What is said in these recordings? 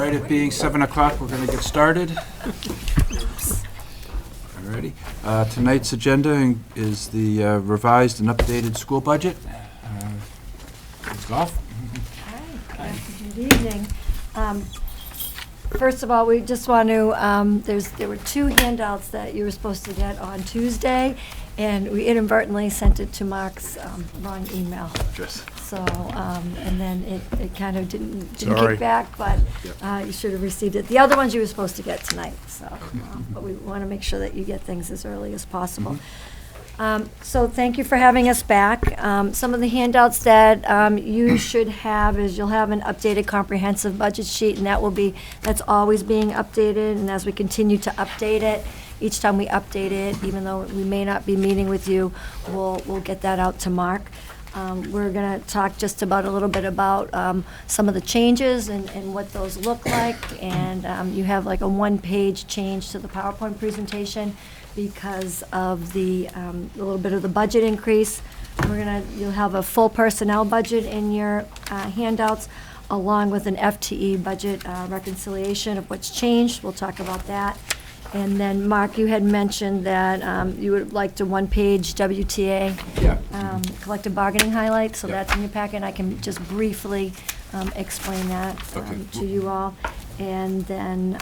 right, it being 7 o'clock, we're going to get started. Alrighty. Tonight's agenda is the revised and updated school budget. Ms. Goff? Hi, good evening. First of all, we just want to, there were 2 handouts that you were supposed to get on Tuesday, and we inadvertently sent it to Mark's wrong email. Yes. So, and then it kind of didn't Sorry. kick back, but you should have received it. The other ones you were supposed to get tonight, so, but we want to make sure that you get things as early as possible. So thank you for having us back. Some of the handouts that you should have is you'll have an updated comprehensive budget sheet, and that's always being updated, and as we continue to update it, each time we update it, even though we may not be meeting with you, we'll get that out to Mark. We're going to talk just about a little bit about some of the changes and what those look like, and you have like a 1-page change to the PowerPoint presentation because of the little bit of the budget increase. You'll have a full personnel budget in your handouts, along with an FTE budget reconciliation of what's changed. We'll talk about that. And then, Mark, you had mentioned that you would like to 1-page WTA collective bargaining highlight, so that's in your packet. And I can just briefly explain that to you all. And then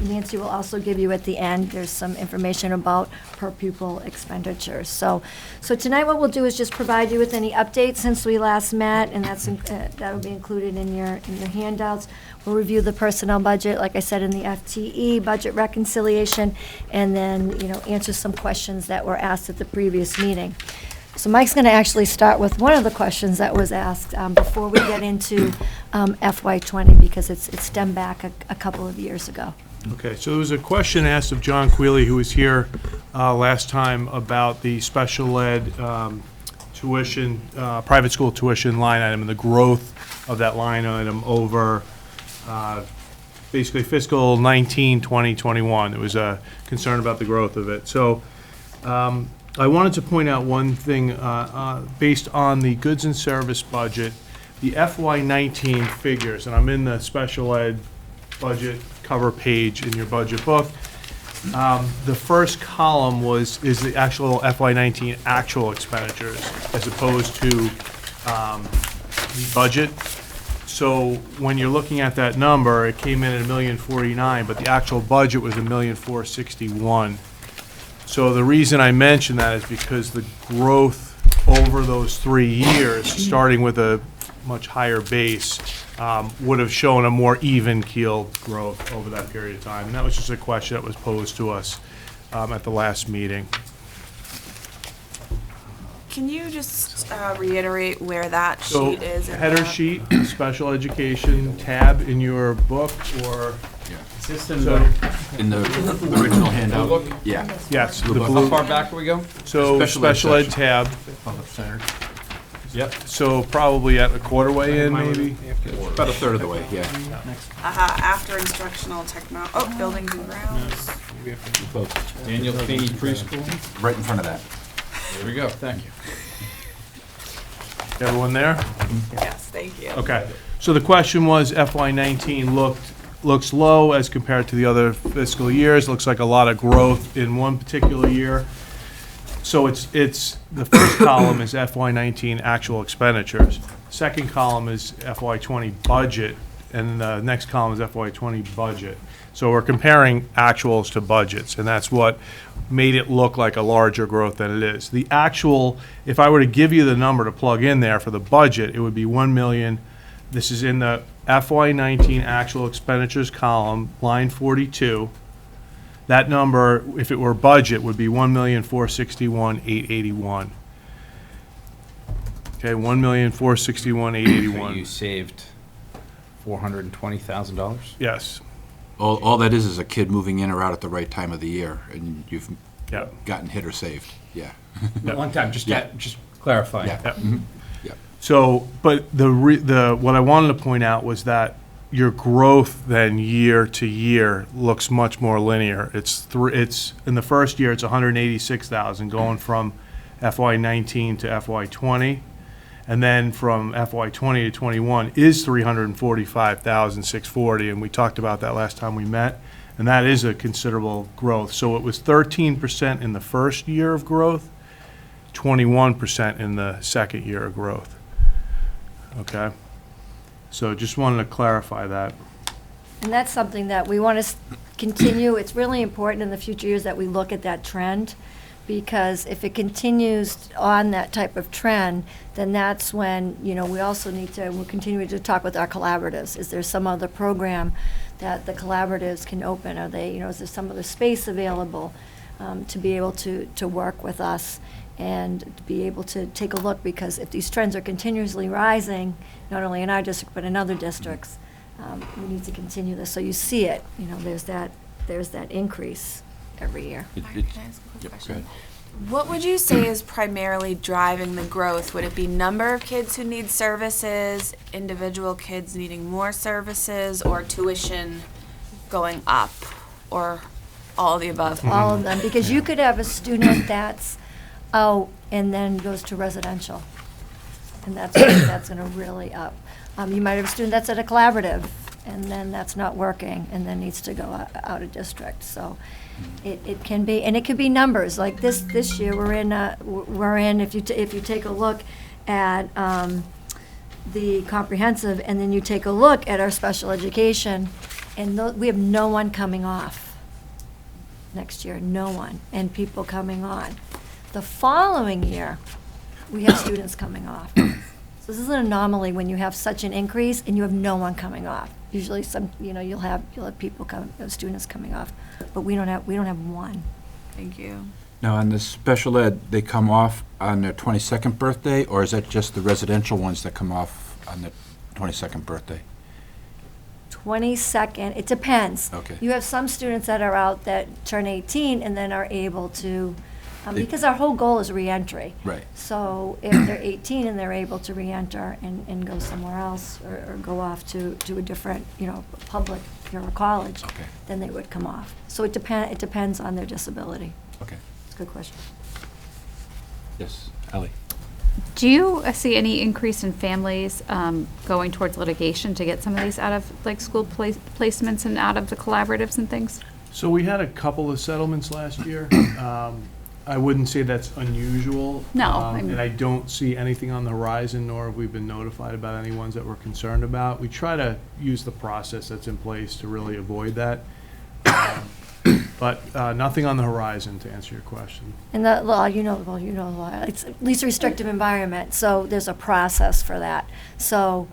Nancy will also give you at the end, there's some information about per pupil expenditures. So tonight what we'll do is just provide you with any updates since we last met, and that'll be included in your handouts. We'll review the personnel budget, like I said, in the FTE budget reconciliation, and then answer some questions that were asked at the previous meeting. So Mike's going to actually start with one of the questions that was asked before we get into FY20, because it stemmed back a couple of years ago. Okay, so there was a question asked of John Quealy, who was here last time, about the special ed tuition, private school tuition line item, and the growth of that line item over basically fiscal 19, 20, 21. There was a concern about the growth of it. So I wanted to point out one thing, based on the goods and service budget, the FY19 figures, and I'm in the special ed budget cover page in your budget book. The first column is the actual FY19 actual expenditures as opposed to the budget. So when you're looking at that number, it came in at $1,049,000, but the actual budget was $1,461,000. So the reason I mention that is because the growth over those 3 years, starting with a much higher base, would have shown a more even keeled growth over that period of time. And that was just a question that was posed to us at the last meeting. Can you just reiterate where that So sheet is? header sheet, special education tab in your book, or In the original handout? Yeah. yes, the How blue. far back do we go? So special ed tab. Yep. So probably at a quarter way in, maybe. About a third of the way, yeah. After instructional buildings and grounds. Daniel Feeney Preschool. Right in front of that. There we go, thank you. Everyone there? Yes, thank you. Okay. So the question was, FY19 looks low as compared to the other fiscal years. Looks like a lot of growth in one particular year. So it's the first column is FY19 actual expenditures. Second column is FY20 budget, and the next column is FY20 budget. So we're comparing actuals to budgets, and that's what made it look like a larger growth than it is. The actual, if I were to give you the number to plug in there for the budget, it would be 1 million. This is in the FY19 actual expenditures column, line 42. That number, if it were budget, would be 1,461,881. Okay, 1,461,881. You saved $420,000? Yes. All that is a kid moving in or out at the right time of the year, and you've Yeah. gotten hit or saved. Yeah. One time, just Yeah. clarifying. Yeah. Yep. Yeah. So, but what I wanted to point out was that your growth then year to year looks much more linear. It's in the first year it's 186,000 going from FY19 to FY20, And then from FY '20 to '21 is $345,640, and we talked about that last time we met, and that is a considerable growth. So it was 13% in the first year of growth, 21% in the second year of growth. Okay? So just wanted to clarify that. And that's something that we want to continue. It's really important in the future years that we look at that trend, because if it continues on that type of trend, then that's when, you know, we also need to, we'll continue to talk with our collaboratives. Is there some other program that the collaboratives can open? Are they, you know, is there some other space available to be able to work with us and to be able to take a look? Because if these trends are continuously rising, not only in our district but in other districts, we need to continue this. So you see it, you know, there's that increase every year. Mark, can I ask a quick Yep, question? go ahead. What would you say is primarily driving the growth? Would it be number of kids who need services, individual kids needing more services, or tuition going up, or all of the above? All of them, because you could have a student that's out and then goes to residential, and that's going to really up. You might have a student that's at a collaborative, and then that's not working, and then needs to go out of district. So it can be, and it could be numbers. Like this year, we're in. If you take a look at the comprehensive, and then you take a look at our special education, and we have no one coming off next year, no one, and people coming on. The following year, we have students coming off. So this is an anomaly when you have such an increase and you have no one coming off. Usually you'll have people students coming off, but we don't have one. Thank you. Now, on the special ed, they come off on their 22nd birthday, or is that just the residential ones that come off on the 22nd birthday? 22nd, it depends. Okay. You have some students that are out that turn 18 and then are able to, because our whole goal is reentry. Right. So if they're 18 and they're able to reenter and go somewhere else, or go off to a different, public, or college, Okay. then they would come off. So it depends on their disability. Okay. It's a good question. Yes, Ally. Do you see any increase in families going towards litigation to get some of these out of school placements and out of the collaboratives and things? So we had a couple of settlements last year. I wouldn't say that's unusual. No, And I don't see anything on the horizon, nor have we been notified about any ones that we're concerned about. We try to use the process that's in place to really avoid that. But nothing on the horizon, to answer your question. And the law, the law, it's least restrictive environment, so there's a process for that. So,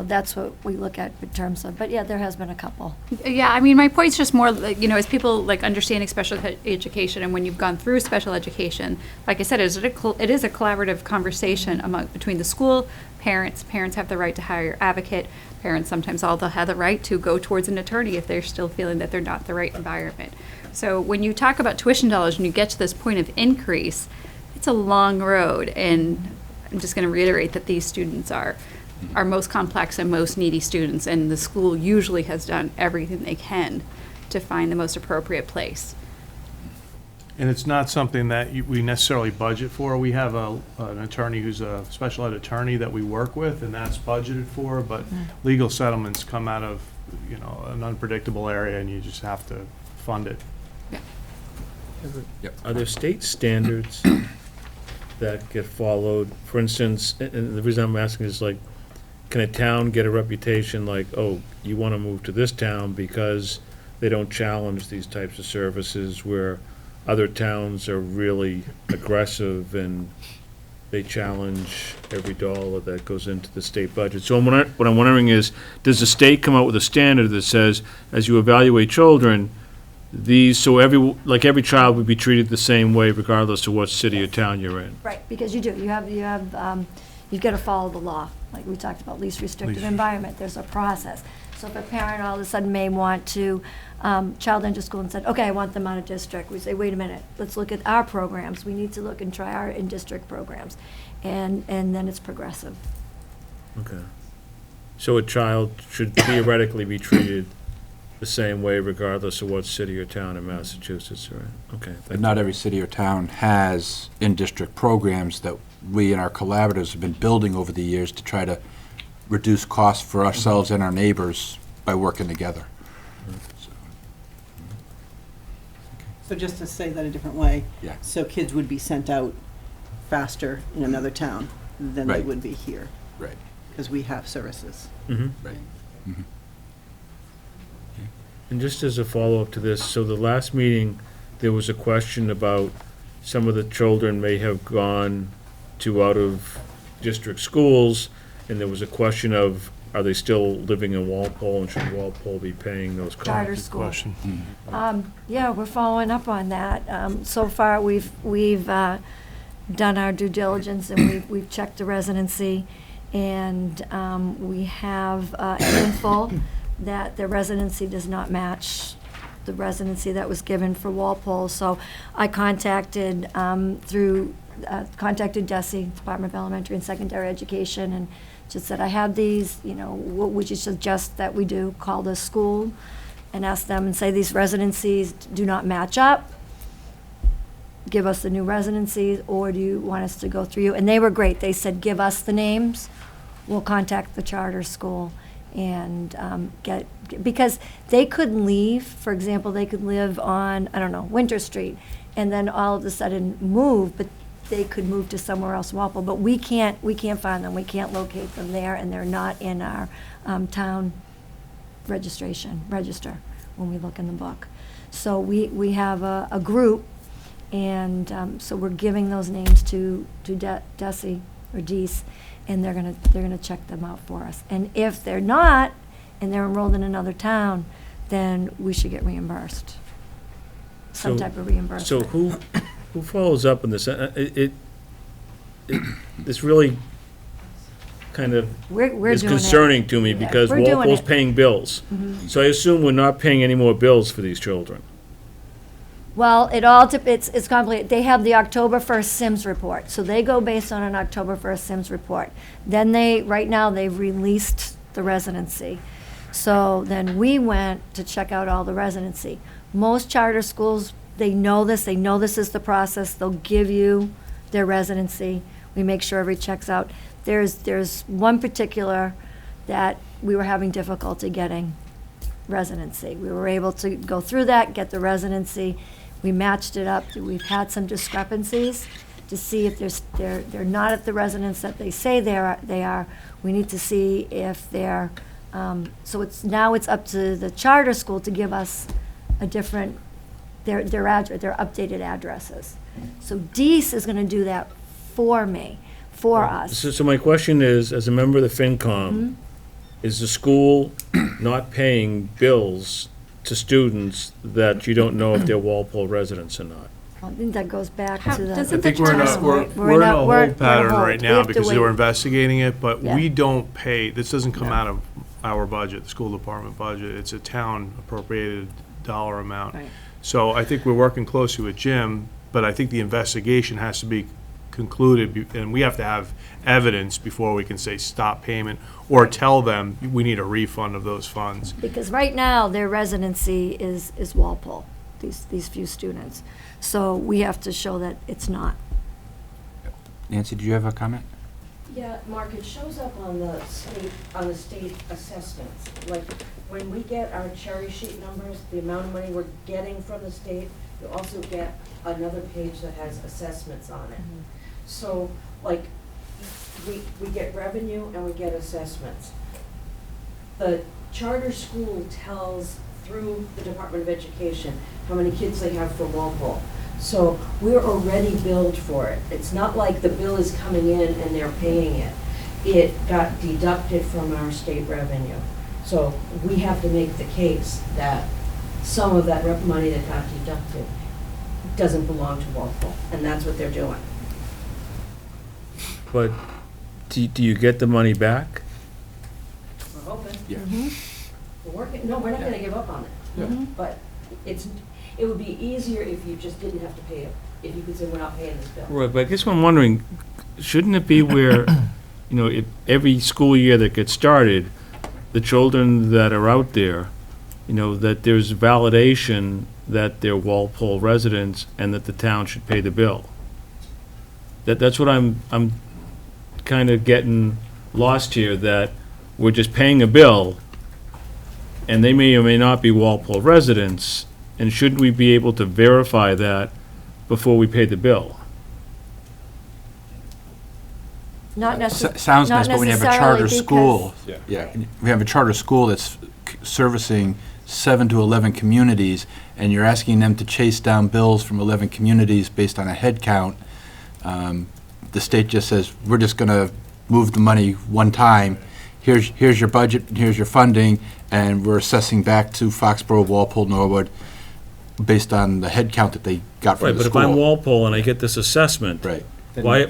that's what we look at in terms of, but yeah, there has been a couple. Yeah, my point's just more, as people understanding special education, and when you've gone through special education, like I said, it is a collaborative conversation between the school, parents. Parents have the right to hire your advocate. Parents sometimes also have the right to go towards an attorney if they're still feeling that they're not the right environment. So when you talk about tuition dollars and you get to this point of increase, it's a long road, and I'm just going to reiterate that these students are our most complex and most needy students, and the school usually has done everything they can to find the most appropriate place. And it's not something that we necessarily budget for. We have an attorney who's a special ed attorney that we work with, and that's budgeted for, but legal settlements come out of, an unpredictable area, and you just have to fund it. Yep. Are there state standards that get followed? For instance, and the reason I'm asking is can a town get a reputation like, oh, you want to move to this town because they don't challenge these types of services, where other towns are really aggressive and they challenge every dollar that goes into the state budget? So what I'm wondering is, does the state come out with a standard that says, as you evaluate children, every child would be treated the same way regardless of what city or town you're in? Right, because you do. You've got to follow the law. Like we talked about, least restrictive environment. There's a process. So if a parent all of a sudden may want to child enter school and said, okay, I want them out of district, we say, wait a minute, let's look at our programs. We need to look and try our in-district programs. And then it's progressive. Okay. So a child should theoretically be treated the same way regardless of what city or town in Massachusetts they're in? Okay. But not every city or town has in-district programs that we and our collaboratives have been building over the years to try to reduce costs for ourselves and our neighbors by working together. So just to say that a different way. Yeah. So kids would be sent out faster in another town than they Right. would be here, Right, because we have services. right. And just as a follow-up to this, so the last meeting, there was a question about some of the children may have gone to out-of-district schools, and there was a question of, are they still living in Walpole, and should Walpole be paying those costs? Charter Good school. question. Yeah, we're following up on that. So far, we've done our due diligence, and we've checked the residency, and we have info that the residency does not match the residency that was given for Walpole. So I contacted DESE, Department of Elementary and Secondary Education, and just said, I have these, what would you suggest that we do? Call the school and ask them and say, these residencies do not match up. Give us the new residencies, or do you want us to go through you? And they were great. They said, give us the names. We'll contact the charter school and because they could leave, for example, they could live on, I don't know, Winter Street, and then all of a sudden move, but they could move to somewhere else in Walpole. But we can't find them. We can't locate them there, and they're not in our town register when we look in the book. So we have a group, and so we're giving those names to DESE or DESE, and they're gonna check them out for us. And if they're not, and they're enrolled in another town, then we should get reimbursed. Some So- type of reimbursement. So who follows up on this? This really kind of We're is doing it. concerning to me, Yeah, because we're doing Walpole's it. paying bills. So I assume we're not paying any more bills for these children. Well, it's complicated. They have the October 1st Sims report, so they go based on an October 1st Sims report. Then right now, they've released the residency. So then we went to check out all the residency. Most charter schools, they know this is the process, they'll give you their residency. We make sure every checks out. There's one particular that we were having difficulty getting residency. We were able to go through that, get the residency. We matched it up. We've had some discrepancies to see if they're not at the residence that they say they are. We need to see if they're, so it's up to the charter school to give us a different, their updated addresses. So DESE is gonna do that for me, for us. So my question is, as a member of the FinCom, is the school not paying bills to students that you don't know if they're Walpole residents or not? I think that goes back How- to the. doesn't I think we're in a, town, we're, right? we're in a we're hold pattern hold. right We now have to because they were wait. investigating it, but Yeah. we don't pay, this doesn't come No. out of our budget, the school department budget. It's a town appropriated dollar amount. Right. So I think we're working closely with Jim, but I think the investigation has to be concluded, and we have to have evidence before we can say stop payment, or tell them we need a refund of those funds. Because right now, their residency is Walpole, these few students. So we have to show that it's not. Nancy, do you have a comment? Yeah, Mark, it shows up on the state assessments. Like, when we get our cherry sheet numbers, the amount of money we're getting from the state, you also get another page that has assessments on it. So, like, we get revenue and we get assessments. The charter school tells, through the Department of Education, how many kids they have for Walpole. So we're already billed for it. It's not like the bill is coming in and they're paying it. It got deducted from our state revenue. So we have to make the case that some of that money that got deducted doesn't belong to Walpole, and that's what they're doing. But do you get the money back? We're hoping. Yeah. We're working, no, we're not gonna give up on it. But it would be easier if you just didn't have to pay it, if you could say, we're not paying this bill. Right, but I guess what I'm wondering, shouldn't it be where, if every school year that gets started, the children that are out there, that there's validation that they're Walpole residents and that the town should pay the bill? That's what I'm kind of getting lost here, that we're just paying a bill, and they may or may not be Walpole residents, and shouldn't we be able to verify that before we pay the bill? Not necessarily. Sounds nice, but when you have a charter because- school, Yeah. yeah, we have a charter school that's servicing 7 to 11 communities, and you're asking them to chase down bills from 11 communities based on a head count. The state just says, we're just going to move the money one time. Here's your budget, here's your funding, and we're assessing back to Foxborough, Walpole, Norwood, based on the head count that they got from Right, the but school. if I'm Walpole and I get this assessment, Right.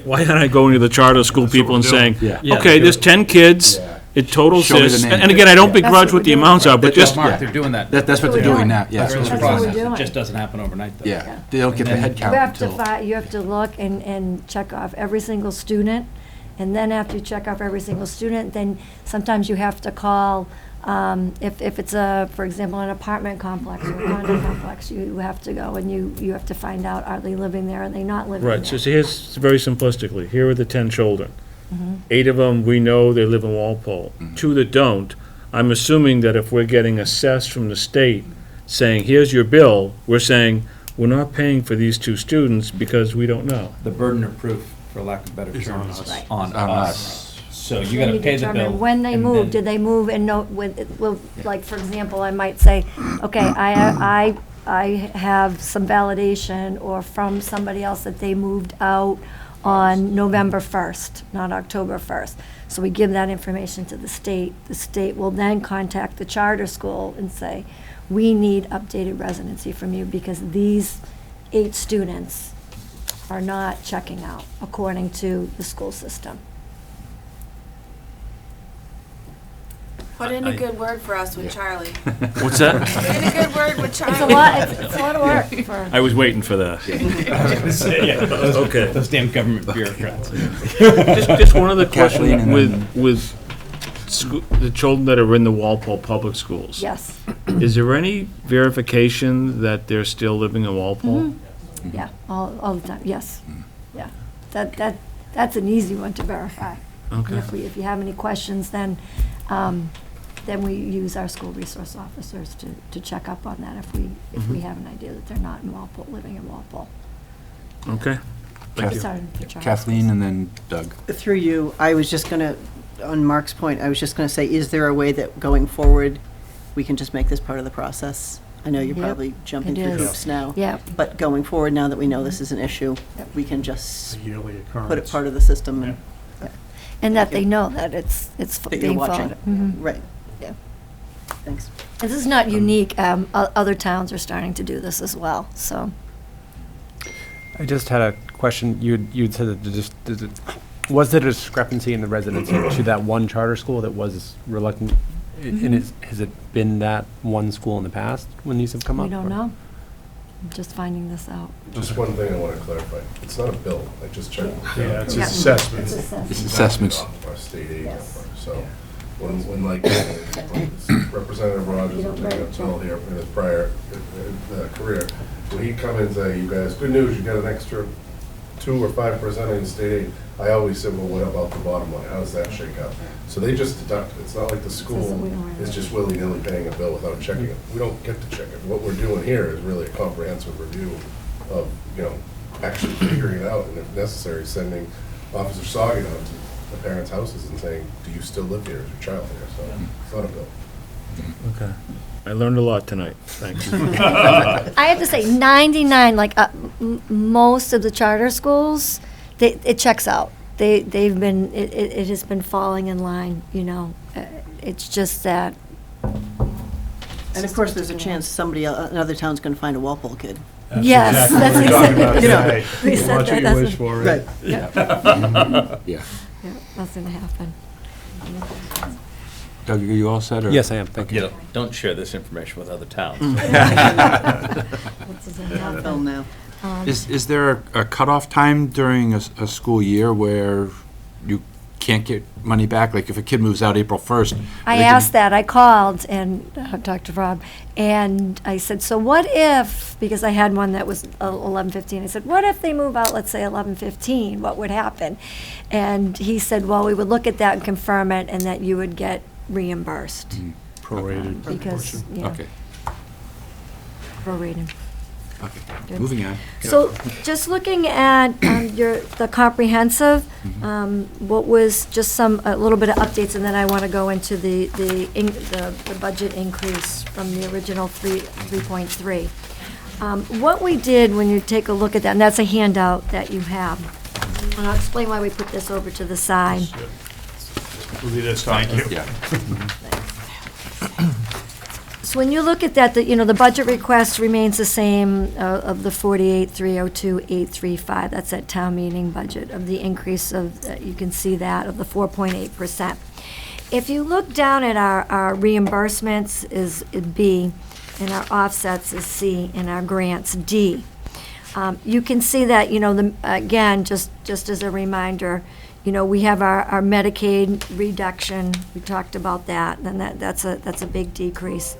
why aren't I going to the charter school people and saying, Yeah. okay, there's 10 kids, it totals Show me the this, name. and again, I don't That's begrudge what what the we're doing. amounts are, but just, Mark, they're doing that. That's what they're doing now, yeah. Early That's what process. we're doing. It just doesn't happen overnight, though. Yeah, they don't get the head You count have to until. you have to look and check off every single student, and then after you check off every single student, then sometimes you have to call, if it's for example, an apartment complex or a condo complex, you have to go and you have to find out, are they living there, are they not living there? right, so here's, very simplistically, here are the 10 children. Mm-hmm. 8 of them, we know they live in Walpole. 2 that don't, I'm assuming that if we're getting assessed from the state saying, here's your bill, we're saying, we're not paying for these 2 students because we don't know. The burden of proof, for lack of better terms, Is on is us. Right. on On us. So you Then gotta pay the determine bill. when they and move, then- did they move and know, like, for example, I might say, okay, I have some validation or from somebody else that they moved out on November 1st, not October 1st. So we give that information to the state. The state will then contact the charter school and say, we need updated residency from you because these 8 students are not checking out according to the school system. Put in a good word for us with Charlie. What's that? Put in a good word with Charlie. It's a lot, it's a lot of work for. I was waiting for that. Okay. Those damn government bureaucrats. Just one other Kathleen question and with the children that are in the Walpole Public Schools. Yes, Is there any verification that they're still living in Walpole? yeah, all the time, yes, yeah. That's an easy one to verify. And Okay. if you have any questions, then we use our school resource officers to check up on that if we have an idea that they're not in Walpole, living in Walpole. Okay. Thank you. Sorry, for Charles. Kathleen and then Doug. Through you, I was just gonna, on Mark's point, I was just gonna say, is there a way that going forward, we can just make this part of the process? I know you're Yep, probably jumping it through is. hoops now. Yeah, But going forward, now that we know this is an issue, Yep. we can It's just a yearly occurrence. put it part of the system and, and that they know that it's that you're being watching. followed. Mhm. Right. Yeah. Thanks. This is not unique, other towns are starting to do this as well, so. I just had a question. You'd said that was there a discrepancy in the residency to that one charter school that was reluctant? And has it been that one school in the past when these have come up? We don't or- know. I'm just finding this out. Just one thing I want to clarify. It's not a bill. I just checked. Yeah, it's Yeah. assessment. It's assessment. It's assessments. Off Our state aid number. Yes. So when like Representative Rogers You was don't bringing write up it Bill down. here in his prior career, when he'd come in and say, you guys, good news, you got an extra 2 or 5% in state aid, I always said, well, what about the bottom line? How does that shake out? So they just deduct it. It's not like the school we don't write is it. just willy-nilly paying a bill without checking it. We don't get to check it. What we're doing here is really a comprehensive review of, actually figuring it out, and if necessary, sending Officer Sagan out to the parents' houses and saying, do you still live here? Is your child here? So it's not a bill. Okay. I learned a lot tonight. Thanks. I have to say, 99, like, most of the charter schools, it checks out. They've been, it has been falling in line, It's just that. And of course, there's a chance another town's gonna find a Walpole kid. Yes, that's what we're talking about exactly. today. We said Watch that, what you that's wish what- for, right? Yeah. Yeah, that's gonna happen. Doug, are you all set? Or? Yes, I am. Thank you. You know, don't share this information with other towns. What's gonna happen? Film now. Is there a cutoff time during a school year where you can't get money back? Like if a kid moves out April 1st? I they can- asked that, I called and talked to Rob, and I said, so what if, because I had one that was 11:15, I said, what if they move out, let's say 11:15, what would happen? And he said, well, we would look at that and confirm it, and that you would get reimbursed. Prorated. Because, yeah, Okay, prorated. okay. Good. Moving on. So, just looking at the comprehensive, what was just a little bit of updates, and then I want to go into the budget increase from the original 3.3. What we did, when you take a look at that, and that's a handout that you have, and I'll explain why we put this over to the side. We'll do this, thank you. Yeah. So when you look at that, the budget request remains the same of the 48,302,835. That's that town meeting budget of the increase of, you can see that, of the 4.8%. If you look down at our reimbursements is B, and our offsets is C, and our grants D. You can see that, again, just as a reminder, we have our Medicaid reduction. We talked about that, and that's a big decrease.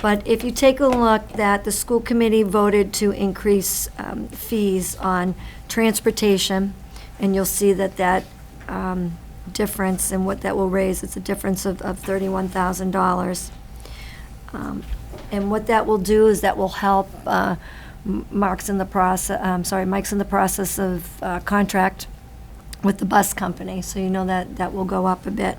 But if you take a look, that the school committee voted to increase fees on transportation, and you'll see that difference and what that will raise, it's a difference of $31,000. And what that will do is that will help Mike's in the process of contract with the bus company, so that will go up a bit.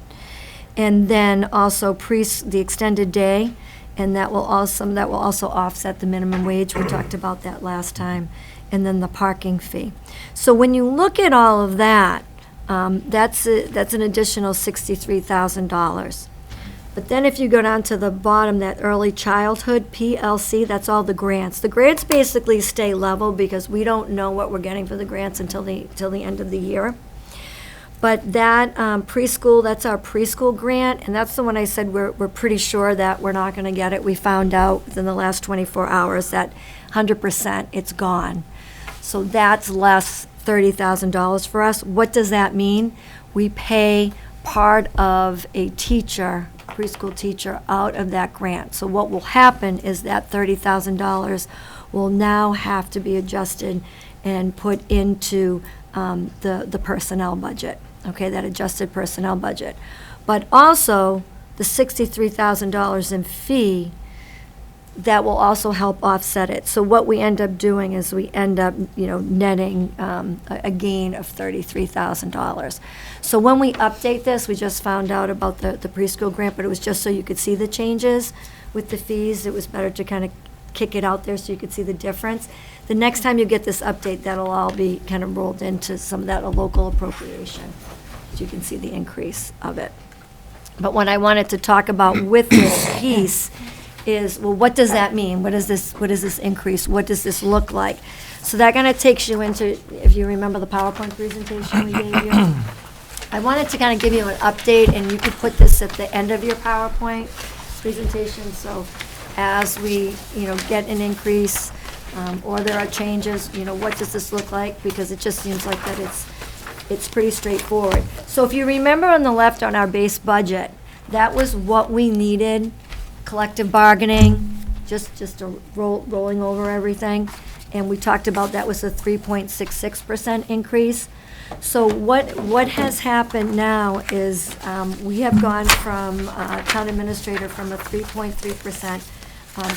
And then also the extended day, and that will also offset the minimum wage. We talked about that last time. And then the parking fee. So when you look at all of that, that's an additional $63,000. But then if you go down to the bottom, that early childhood PLC, that's all the grants. The grants basically stay level because we don't know what we're getting for the grants until the end of the year. But that preschool, that's our preschool grant, and that's the one I said we're pretty sure that we're not going to get it. We found out within the last 24 hours that 100% it's gone. So that's less $30,000 for us. What does that mean? We pay part of a preschool teacher, out of that grant. So what will happen is that $30,000 will now have to be adjusted and put into the personnel budget. Okay, that adjusted personnel budget. But also, the $63,000 in fee, that will also help offset it. So what we end up doing is we end up, netting a gain of $33,000. So when we update this, we just found out about the preschool grant, but it was just so you could see the changes with the fees. It was better to kind of kick it out there so you could see the difference. The next time you get this update, that'll all be kind of rolled into some of that, a local appropriation, so you can see the increase of it. But what I wanted to talk about with this piece is, well, what does that mean? What is this increase? What does this look like? So that kind of takes you into, if you remember the PowerPoint presentation we gave you. I wanted to kind of give you an update, and you could put this at the end of your PowerPoint presentation. So as we, get an increase, or there are changes, what does this look like? Because it just seems like that it's pretty straightforward. So if you remember on the left on our base budget, that was what we needed, collective bargaining, just a rolling over everything. And we talked about that was a 3.66% increase. So what has happened now is we have gone from town administrator from a 3.3%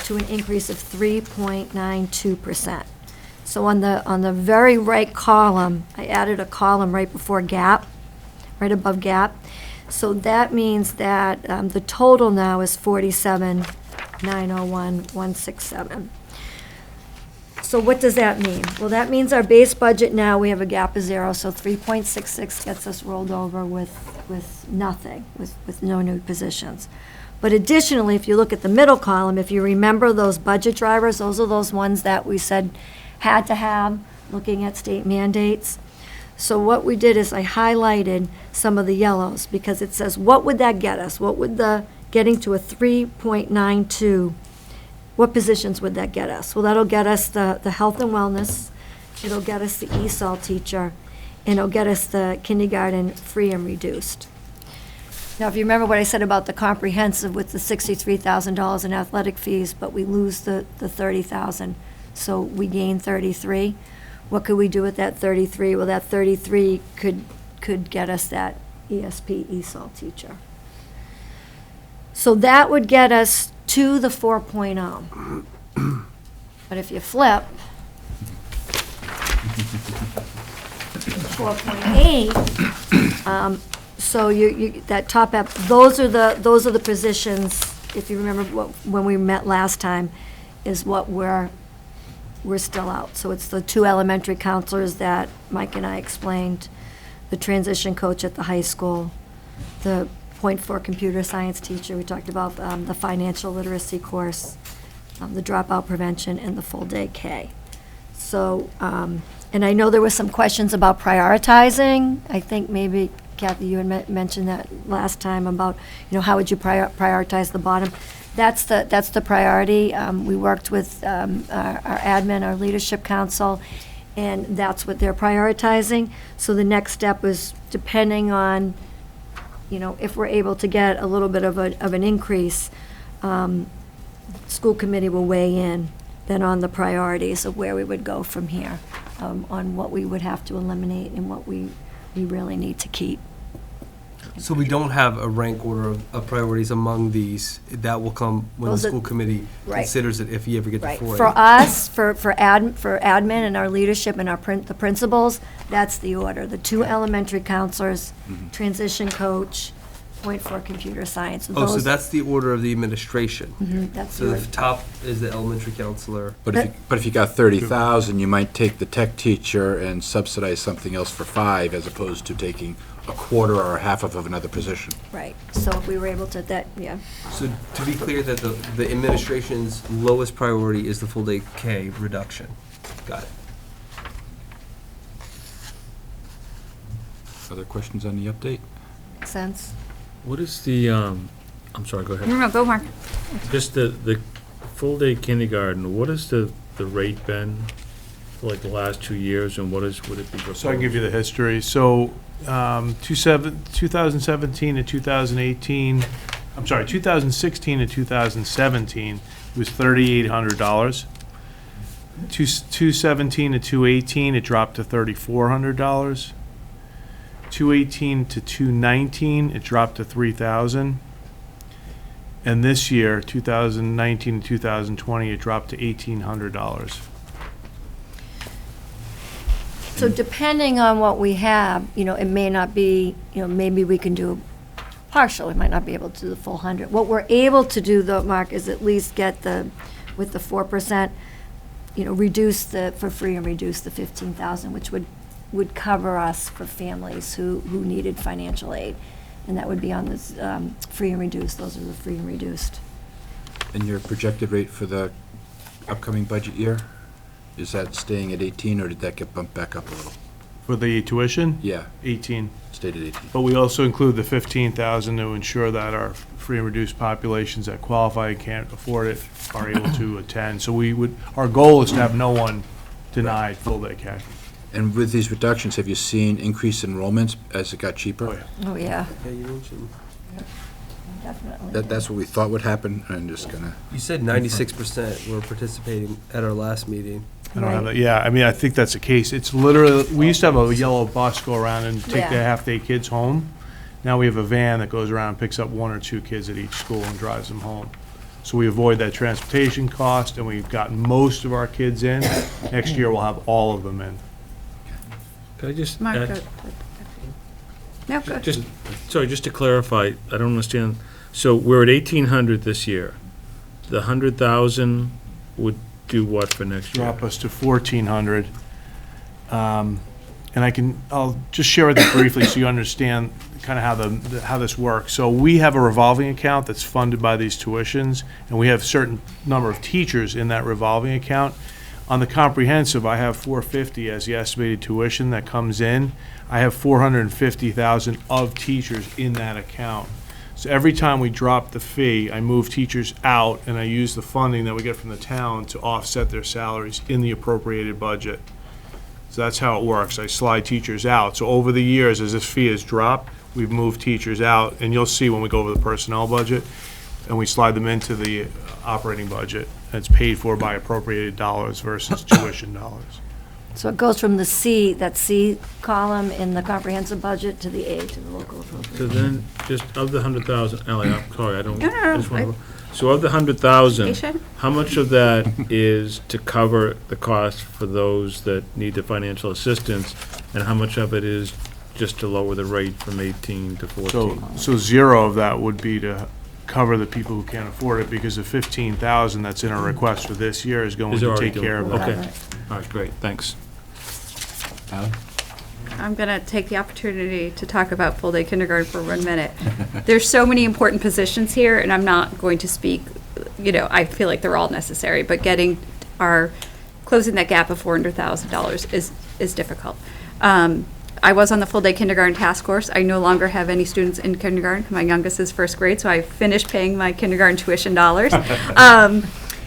to an increase of 3.92%. So on the very right column, I added a column right before gap, right above gap. So that means that the total now is 47,901,167. So what does that mean? Well, that means our base budget now, we have a gap of 0, so 3.66 gets us rolled over with nothing, with no new positions. But additionally, if you look at the middle column, if you remember those budget drivers, those are those ones that we said had to have, looking at state mandates. So what we did is I highlighted some of the yellows, because it says, what would that get us? What would getting to a 3.92, what positions would that get us? Well, that'll get us the health and wellness, it'll get us the ESOL teacher, and it'll get us the kindergarten free and reduced. Now, if you remember what I said about the comprehensive with the $63,000 in athletic fees, but we lose the 30,000, so we gain 33. What could we do with that 33? Well, that 33 could get us that ESP ESOL teacher. So that would get us to the 4.0. But if you flip, 4.8, so that top up, those are the positions, if you remember when we met last time, is what we're still out. So it's the 2 elementary counselors that Mike and I explained, the transition coach at the high school, the .4 computer science teacher, we talked about the financial literacy course, the dropout prevention, and the full day K. So, and I know there was some questions about prioritizing. I think maybe, Kathy, you had mentioned that last time about, how would you prioritize the bottom? That's the priority. We worked with our admin, our leadership council, and that's what they're prioritizing. So the next step was, depending on, if we're able to get a little bit of an increase, school committee will weigh in then on the priorities of where we would go from here, on what we would have to eliminate and what we really need to keep. So we don't have a rank order of priorities among these. That will come when the Those are- school committee Right. considers it, if you ever get to Right. 4A. For us, for admin and our leadership and the principals, that's the order. The 2 elementary counselors, transition coach, .4 computer science. Oh, so Those- that's the order of the administration. That's So the the top is the elementary counselor. But if you got 30,000, you might take the tech teacher and subsidize something else for 5, as opposed to taking a quarter or a half of another position. Right, so if we were able to, yeah. So to be clear, that the administration's lowest priority is the full day K reduction. Got it. Other questions on the update? Makes sense? What is the, I'm sorry, go ahead. No, go, Mark. Just the full-day kindergarten, what has the rate been for like the last 2 years, and would it be proposed? So I can give you the history. So 2017 to 2018, I'm sorry, 2016 to 2017 was $3,800. 217 to 218, it dropped to $3,400. 218 to 219, it dropped to $3,000. And this year, 2019 to 2020, it dropped to $1,800. So depending on what we have, it may not be, maybe we can do partial, we might not be able to do the full 100. What we're able to do though, Mark, is at least get with the 4%, reduce for free and reduce the 15,000, which would cover us for families who needed financial aid. And that would be on this free and reduced, those are the free and reduced. And your projected rate for the upcoming budget year, is that staying at 18, or did that get bumped back up a little? For the tuition? Yeah, 18. stayed at 18. But we also include the 15,000 to ensure that our free and reduced populations that qualify and can't afford it are able to attend. So our goal is to have no one denied full-day K. And with these reductions, have you seen increased enrollments as it got cheaper? Oh, yeah. Oh, yeah, Yeah, you mentioned. definitely. That's what we thought would happen, and just gonna, You said 96% were participating at our last meeting. I don't have Right. that. Yeah, I mean, I think that's the case. It's literally, we used to have a yellow bus go around and take the Yeah. half-day kids home. Now we have a van that goes around and picks up 1 or 2 kids at each school and drives them home. So we avoid that transportation cost, and we've gotten most of our kids in. Next year, we'll have all of them in. Can I just Mark, add, go. No, go. just to clarify, I don't understand. So we're at 1,800 this year. The 100,000 would do what for next year? Drop us to 1,400. And I'll just share with you briefly so you understand kind of how this works. So we have a revolving account that's funded by these tuitions, and we have a certain number of teachers in that revolving account. On the comprehensive, I have 450 as the estimated tuition that comes in. I have 450,000 of teachers in that account. So every time we drop the fee, I move teachers out, and I use the funding that we get from the town to offset their salaries in the appropriated budget. So that's how it works. I slide teachers out. So over the years, as this fee has dropped, we've moved teachers out, and you'll see when we go over the personnel budget, and we slide them into the operating budget. It's paid for by appropriated dollars versus tuition dollars. So it goes from the C, that C column in the comprehensive budget, to the A, to the local So appropriation. then, just of the 100,000, Ally, I'm sorry, I don't. No, no, no, I just wanna- I- So of the 100,000, Patient? how much of that is to cover the cost for those that need the financial assistance? And how much of it is just to lower the rate from 18 to 14? So zero of that would be to cover the people who can't afford it, because the 15,000 that's in our request for this year is going Is to already take care of doing- that. Okay, all right, great, thanks. Ally? I'm going to take the opportunity to talk about full-day kindergarten for 1 minute. There's so many important positions here, and I'm not going to speak, I feel like they're all necessary, but closing that gap of $400,000 is difficult. I was on the full-day kindergarten task force. I no longer have any students in kindergarten. My youngest is first grade, so I finished paying my kindergarten tuition dollars.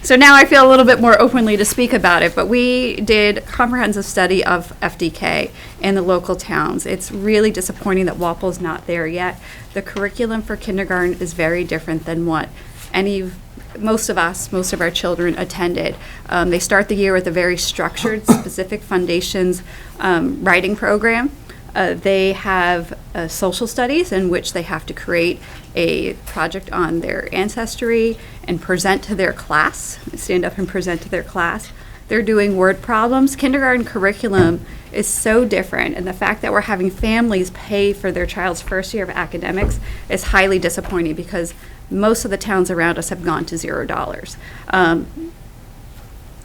So now I feel a little bit more openly to speak about it, but we did a comprehensive study of FDK in the local towns. It's really disappointing that Walpole's not there yet. The curriculum for kindergarten is very different than what most of our children attended. They start the year with a very structured, specific foundations writing program. They have social studies in which they have to create a project on their ancestry and present to their class, stand up and present to their class. They're doing word problems. Kindergarten curriculum is so different, and the fact that we're having families pay for their child's first year of academics is highly disappointing, because most of the towns around us have gone to $0.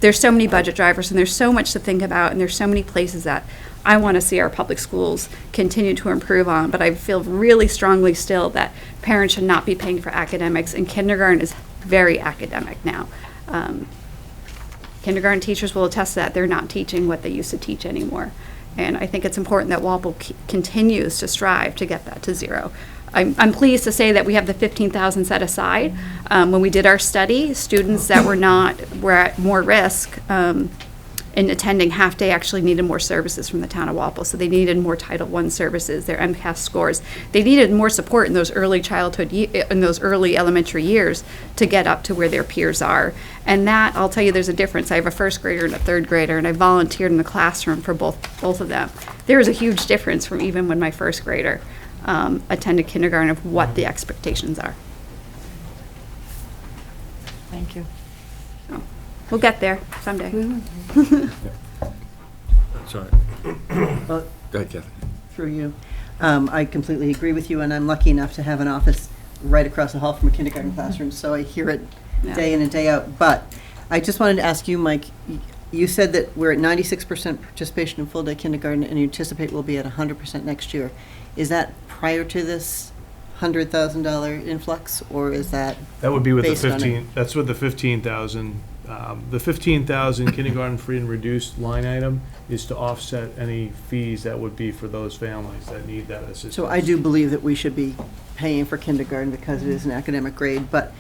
There's so many budget drivers, and there's so much to think about, and there's so many places that I want to see our public schools continue to improve on, but I feel really strongly still that parents should not be paying for academics, and kindergarten is very academic now. Kindergarten teachers will attest to that. They're not teaching what they used to teach anymore. And I think it's important that Walpole continues to strive to get that to $0. I'm pleased to say that we have the 15,000 set aside. When we did our study, students that were at more risk in attending half-day actually needed more services from the town of Walpole. So they needed more Title I services, their MCAS scores. They needed more support in those early in those early elementary years to get up to where their peers are. And that, I'll tell you, there's a difference. I have a first grader and a third grader, and I volunteered in the classroom for both of them. There is a huge difference from even when my first grader attended kindergarten of what the expectations are. Thank you. We'll get there someday. Sorry. Well, Go ahead, Kathy. through you. I completely agree with you, and I'm lucky enough to have an office right across the hall from a kindergarten classroom, so I hear it Yeah. day in and day out. But I just wanted to ask you, Mike, you said that we're at 96% participation in full-day kindergarten, and you anticipate we'll be at 100% next year. Is that prior to this $100,000 influx, or is that That would be with the based on it? 15, that's with the 15,000. The 15,000 kindergarten free and reduced line item is to offset any fees that would be for those families that need that assistance. So I do believe that we should be paying for kindergarten because it is an academic grade, but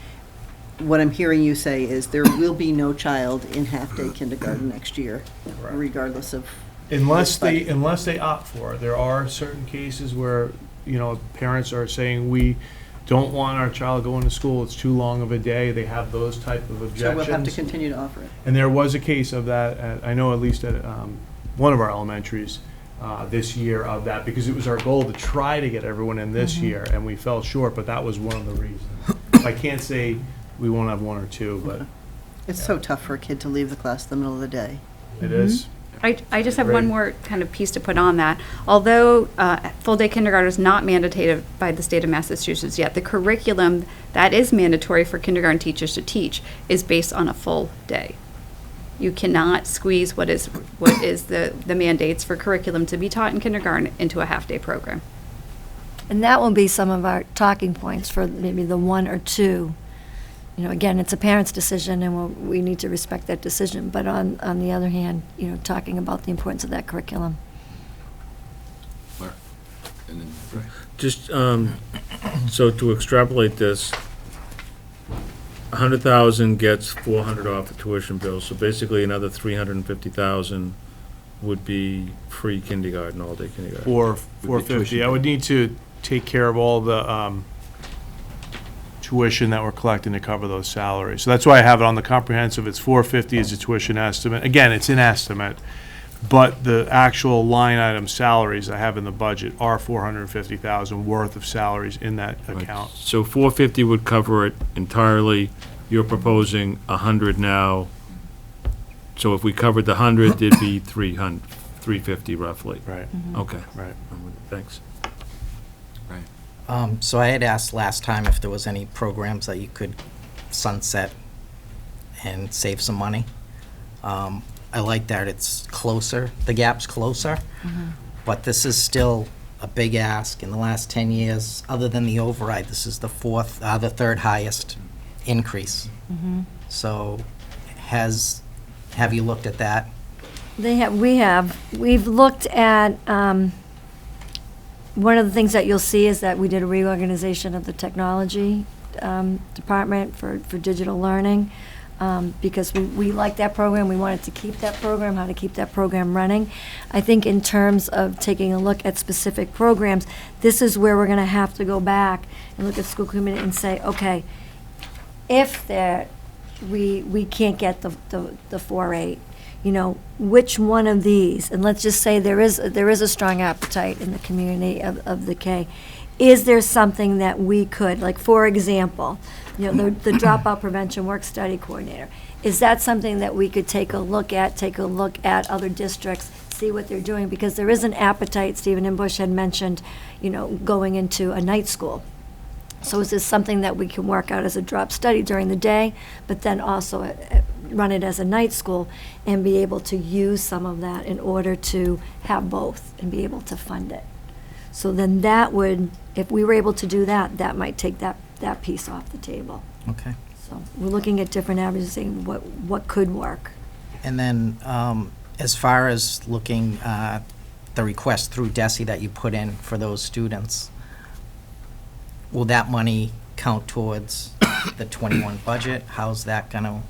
what I'm hearing you say is there will be no child in half-day kindergarten next year, Correct. regardless of. Unless this they opt for it. There are certain cases where, parents are saying, we don't want our child going to school, it's too long of a day. They have those type of So objections. we'll have to continue to offer it. And there was a case of that, I know at least at one of our elementaries this year of that, because it was our goal to try to get everyone in this year, and we fell short, but that was one of the reasons. I can't say we won't have one or two, but It's so tough for a kid to leave the class in the middle of the day. it is. I just have one more kind of piece to put on that. Although full-day kindergarten is not mandated by the state of Massachusetts yet, the curriculum that is mandatory for kindergarten teachers to teach is based on a full day. You cannot squeeze what is the mandates for curriculum to be taught in kindergarten into a half-day program. And that will be some of our talking points for maybe the 1 or 2. Again, it's a parent's decision, and we need to respect that decision. But on the other hand, talking about the importance of that curriculum. Mark? And then, Just, so to extrapolate this, 100,000 gets 400 off the tuition bill, so basically another 350,000 would be free kindergarten, all-day kindergarten? Or Would be 450. tuition. I would need to take care of all the tuition that we're collecting to cover those salaries. So that's why I have it on the comprehensive. It's 450 is a tuition estimate. Again, it's an estimate, but the actual line item salaries I have in the budget are 450,000 worth of salaries in that account. So 450 would cover it entirely. You're proposing 100 now. So if we covered the 100, there'd be 350 roughly. Right, Okay, right. thanks. So I had asked last time if there was any programs that you could sunset and save some money. I like that it's closer, the gap's closer, but this is still a big ask. In the last 10 years, other than the override, this is the third highest increase. So have you looked at that? We've looked at, one of the things that you'll see is that we did a reorganization of the technology department for digital learning, because we like that program, we wanted to keep that program, how to keep that program running. I think in terms of taking a look at specific programs, this is where we're gonna have to go back and look at school committee and say, okay, if we can't get the 4-8, which one of these, and let's just say there is a strong appetite in the community of the K, is there something that we could, like, for example, the dropout prevention work study coordinator, is that something that we could take a look at other districts, see what they're doing, because there is an appetite, Stephen and Bush had mentioned, going into a night school. So is this something that we can work out as a drop study during the day, but then also run it as a night school and be able to use some of that in order to have both and be able to fund it? So then that would, if we were able to do that, that might take that piece off the table. Okay. So we're looking at different avenues, saying what could work. And then, as far as looking at the request through DESI that you put in for those students, will that money count towards the 21 budget? How's that gonna,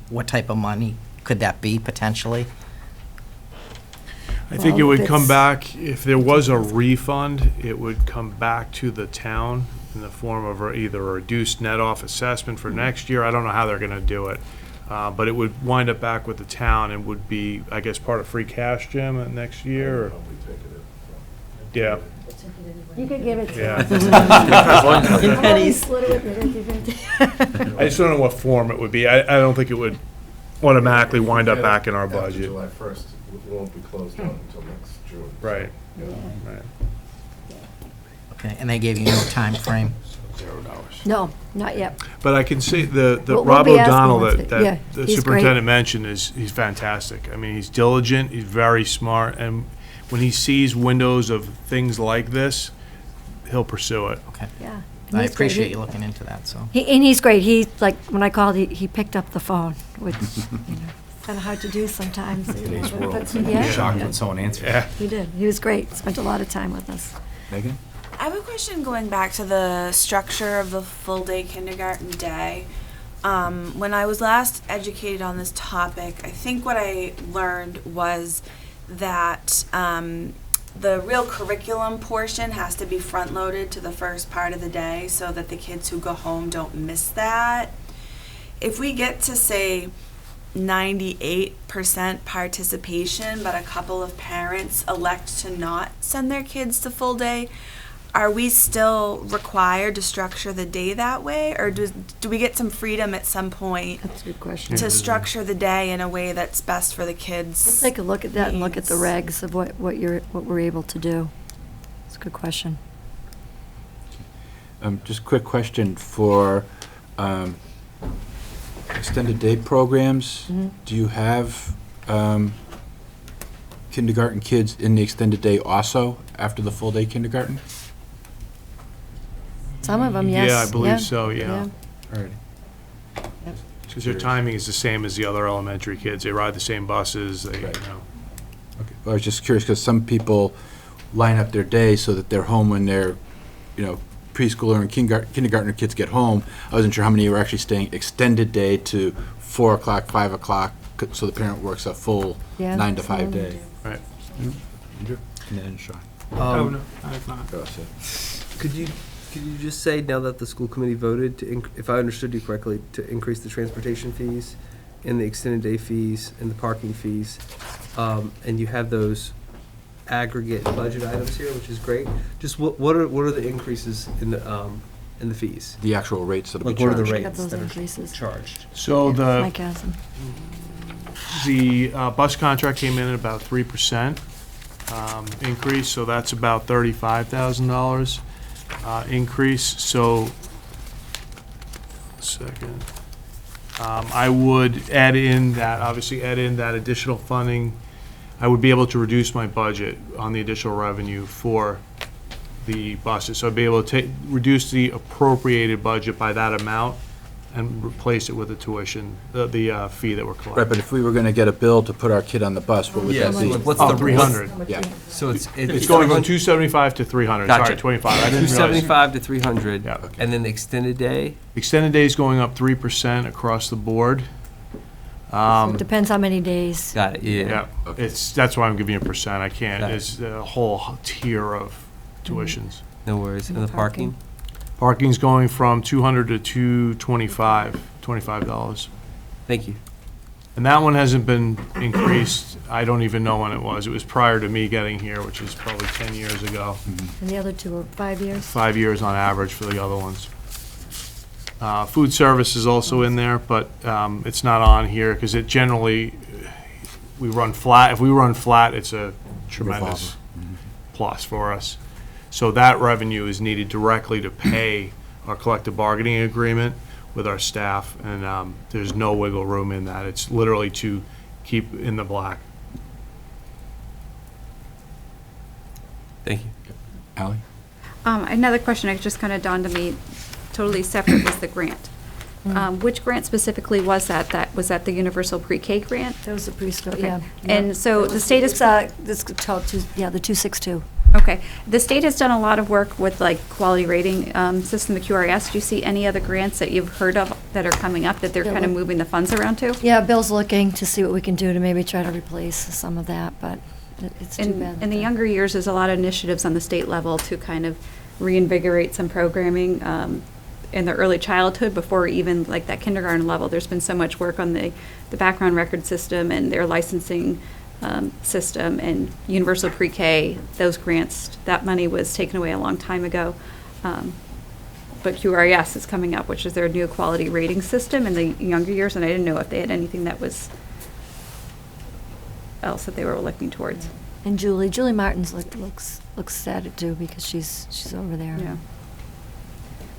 what type of money could that be potentially? I think it Well, would if come it's- back, if there was a refund, it would come back to the town in the form of either a reduced net off assessment for next year. I don't know how they're gonna do it. But it would wind up back with the town and would be, I guess, part of free cash, Jim, next year, or? Probably taking it. Yeah, You could give it to yeah. us. In pennies. Split it with 50-50. I just don't know what form it would be. I don't think it would automatically wind up back in our After budget. July 1st, it won't be closed out until next June. Right, Yeah. right. Okay, and they gave you no time frame? $0. No, not yet. But I can see the We'll Rob be asking O'Donnell once that yeah, the he's superintendent mentioned he's fantastic. I mean, he's diligent, he's very smart, and when he sees windows of things like this, he'll pursue it. Okay. Yeah. I He's great. appreciate you looking into that, so. And he's great. He, like, when I called, he picked up the phone, which, kind of hard to do sometimes. Today's But- world. Yeah, Shocked when someone answers. Yeah. he did. He was great. Spent a lot of time with us. Megan? I have a question going back to the structure of the full-day kindergarten day. When I was last educated on this topic, I think what I learned was that the real curriculum portion has to be front-loaded to the first part of the day so that the kids who go home don't miss that. If we get to, say, 98% participation, but a couple of parents elect to not send their kids to full day, are we still required to structure the day that way, or do we get some freedom at some point That's a good question. to structure the day in a way that's best for the kids? Let's take a look at that and look at the needs? regs of what we're able to do. It's a good question. Just a quick question for extended day programs. Mhm. Do you have kindergarten kids in the extended day also after the full day kindergarten? Some of them, yes. Yeah, I believe so, yeah. All right. Because their timing is the same as the other elementary kids. They ride the same buses, they, Right. you know. Okay. Well, I was just curious because some people line up their day so that they're home when their, preschooler and kindergartner kids get home. I wasn't sure how many were actually staying extended day to 4 o'clock, 5 o'clock, so the parent works a full Yeah, 9 to that's 5 what we day. Right. And then Sean. Could you just say, now that the school committee voted to, if I understood you correctly, to increase the transportation fees and the extended day fees and the parking fees, and you have those aggregate budget items here, which is great. Just what are the increases in the fees? The actual rates that'll be Like, what are charged. the Got rates those that are increases. charged? So Mike has them. the bus contract came in at about 3% increase, so that's about $35,000 increase. So, second, I would add in that, obviously add in that additional funding. I would be able to reduce my budget on the additional revenue for the buses. So I'd be able to reduce the appropriated budget by that amount and replace it with the tuition, the fee that we're collecting. Right, but if we were going to get a bill to put our kid on the bus, what would Yeah, that so be? like, what's Oh, the 300. Yeah. So it's It's going from 300 275 to 300, Gotcha. sorry, 25. I didn't realize. 275 to 300, Yeah. and then the extended day. Extended days going up 3% across the board. Depends how many days. Got it. Yeah, Okay. that's why I'm giving you a percent. I can't, Got it. it's a whole tier of tuitions. No worries. And And the the parking. Parking's going from 200 to 225, $25. Thank you. And that one hasn't been increased. I don't even know when it was. It was prior to me getting here, which is probably 10 years ago. And the other two are 5 years. 5 years on average for the other ones. Food service is also in there, but it's not on here because it generally, we run flat. If we run flat, it's a tremendous plus for us. So that revenue is needed directly to pay our collective bargaining agreement with our staff, and there's no wiggle room in that. It's literally to keep in the black. Thank you. Ally? Another question that just kind of dawned on me, totally separate, was the grant. Which grant specifically was that? Was that the Universal Pre-K grant? That was the preschool, Okay. yeah. And so the state is, It's called, the 262. okay, the state has done a lot of work with like quality rating system, the QRS. Do you see any other grants that you've heard of that are coming up that they're Yeah, kind of well- moving the funds around to? Yeah, Bill's looking to see what we can do to maybe try to replace some of that, but it's too bad. In the younger years, there's a lot of initiatives on the state level to kind of reinvigorate some programming in the early childhood before even like that kindergarten level. There's been so much work on the background record system and their licensing system and universal pre-K, those grants, that money was taken away a long time ago. But QRS is coming up, which is their new quality rating system in the younger years, and I didn't know if they had anything that was else that they were looking towards. And Julie Martin's looks at it too, because she's over there. Yeah.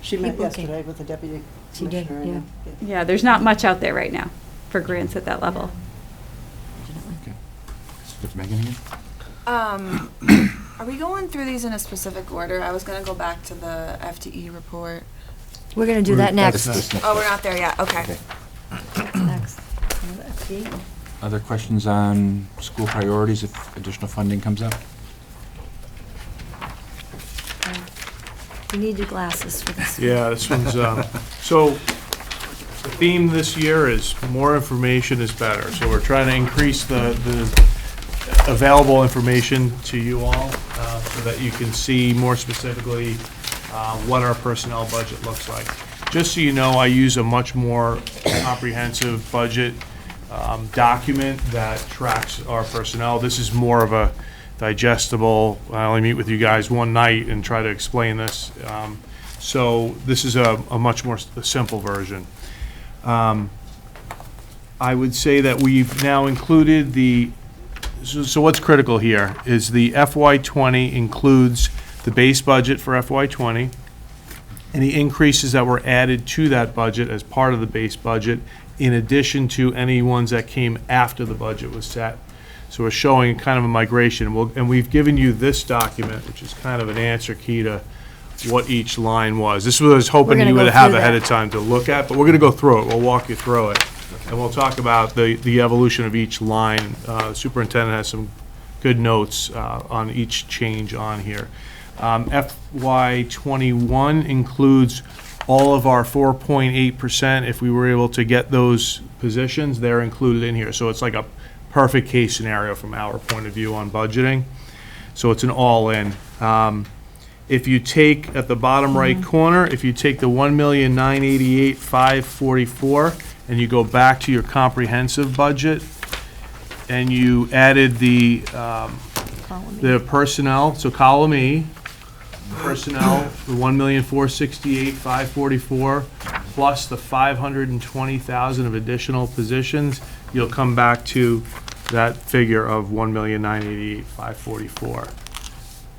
She met Keep looking. yesterday with the deputy She did, commissioner. and, Yeah, there's not much out there right now for grants at that level. Okay. With Megan again? Are we going through these in a specific order? I was gonna go back to the FTE report. We're gonna do that next. Oh, we're not there yet, okay. Next. Other questions on school priorities if additional funding comes up? You need your glasses for this. Yeah, this one's, so the theme this year is more information is better. So we're trying to increase the available information to you all so that you can see more specifically what our personnel budget looks like. Just so you know, I use a much more comprehensive budget document that tracks our personnel. This is more of a digestible, I only meet with you guys one night and try to explain this. So this is a much more simple version. I would say that we've now included so what's critical here is the FY20 includes the base budget for FY20, and the increases that were added to that budget as part of the base budget, in addition to any ones that came after the budget was set. So we're showing kind of a migration, and we've given you this document, which is kind of an answer key to what each line was. This was hoping gonna you would go have through ahead that. of time to look at, but we're gonna go through it. We'll walk you through it. And we'll talk about the evolution of each line. Superintendent has some good notes on each change on here. FY21 includes all of our 4.8%, if we were able to get those positions, they're included in here. So it's like a perfect case scenario from our point of view on budgeting. So it's an all-in. If you take, at the bottom right corner, if you take the 1,988,544 and you go back to your comprehensive budget and you added the personnel, so column E, personnel, the 1,468,544 plus the 520,000 of additional positions, you'll come back to that figure of 1,988,544.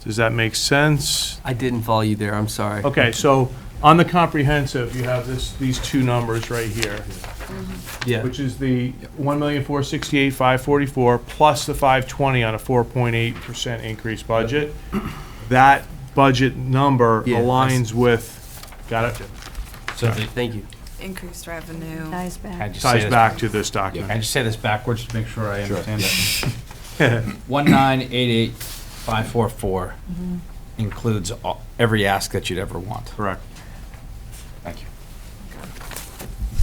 Does that make sense? I didn't follow you there, I'm sorry. Okay, so on the comprehensive, you have these two numbers right here, Yeah. which is the 1,468,544 plus the 520 on a 4.8% increase budget. That budget number Yeah, aligns with, got it, So, thank you. Increased revenue. Ties Can I back. just say ties this- back to this Can I document. just say this backwards to make sure I understand it? 1,988,544 includes every ask that you'd ever want. Correct. Thank you.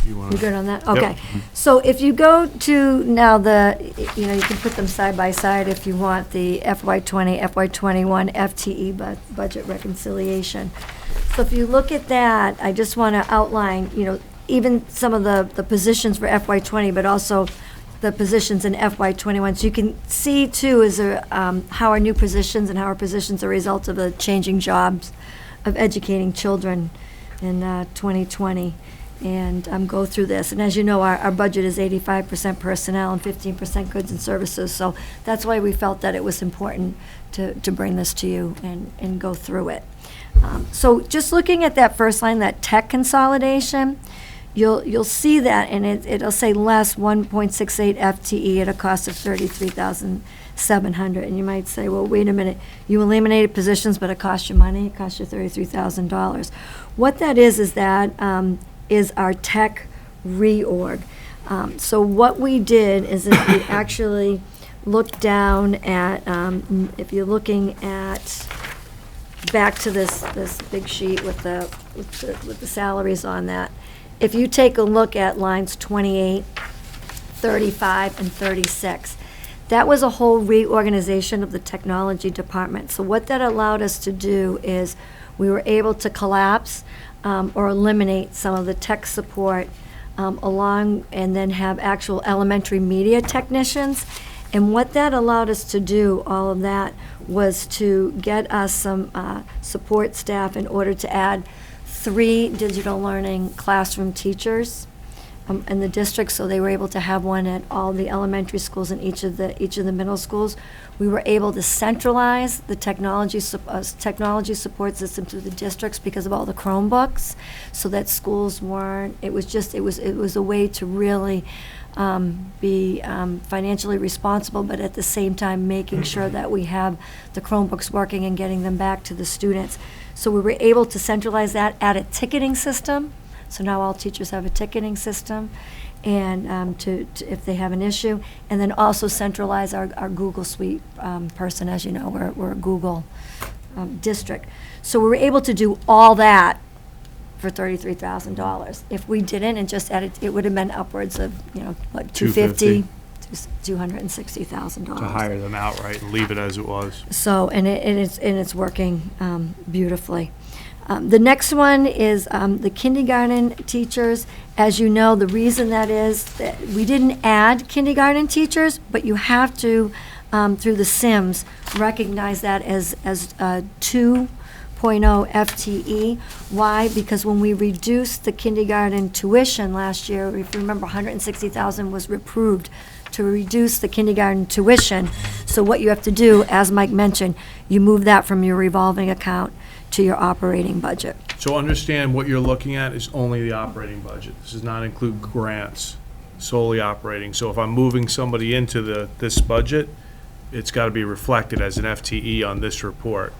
You wanna- You good on that? Okay. So if you go to now you can put them side by side if you want, the FY20, FY21 FTE budget reconciliation. So if you look at that, I just want to outline, even some of the positions for FY20, but also the positions in FY21. So you can see too, how our new positions and how our positions are a result of the changing jobs of educating children in 2020. And go through this. And as you know, our budget is 85% personnel and 15% goods and services. So that's why we felt that it was important to bring this to you and go through it. So just looking at that first line, that tech consolidation, you'll see that, and it'll say less 1.68 FTE at a cost of $33,700. And you might say, well, wait a minute, you eliminated positions, but it cost you money. It cost you $33,000. What that is that is our tech reorg. So what we did is if you actually look down at, if you're looking at, back to this big sheet with the salaries on that, if you take a look at lines 28, 35, and 36, that was a whole reorganization of the technology department. So what that allowed us to do is we were able to collapse or eliminate some of the tech support along, and then have actual elementary media technicians. And what that allowed us to do, all of that, was to get us some support staff in order to add 3 digital learning classroom teachers in the district, so they were able to have one at all the elementary schools and each of the middle schools. We were able to centralize the technology support system to the districts because of all the Chromebooks, so that schools weren't. It was a way to really be financially responsible, but at the same time making sure that we have the Chromebooks working and getting them back to the students. So we were able to centralize that, add a ticketing system. So now all teachers have a ticketing system, and to if they have an issue, and then also centralize our Google Suite person. As you know, we're a Google district. So we were able to do all that for $33,000. If we didn't and just added, it would have been upwards of, like $250,000 to $260,000. To hire them outright and leave it as it was. So, and it's working beautifully. The next one is the kindergarten teachers. As you know, the reason that is that we didn't add kindergarten teachers, but you have to, through the SIMS, recognize that as 2.0 FTE. Why? Because when we reduced the kindergarten tuition last year, if you remember, $160,000 was approved to reduce the kindergarten tuition. So what you have to do, as Mike mentioned, you move that from your revolving account to your operating budget. So understand what you're looking at is only the operating budget. This does not include grants, solely operating. So if I'm moving somebody into this budget, it's got to be reflected as an FTE on this report.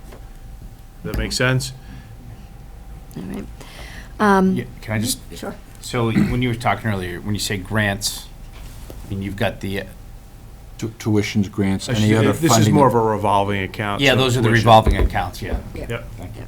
Does that make sense? All right. Yeah, can I just, Sure. so when you were talking earlier, when you say grants, I mean, you've got the, Tuitions, grants, any other funding. This is more of a revolving account. yeah, so those are the tuition. revolving accounts, yeah. Yep. Thank you.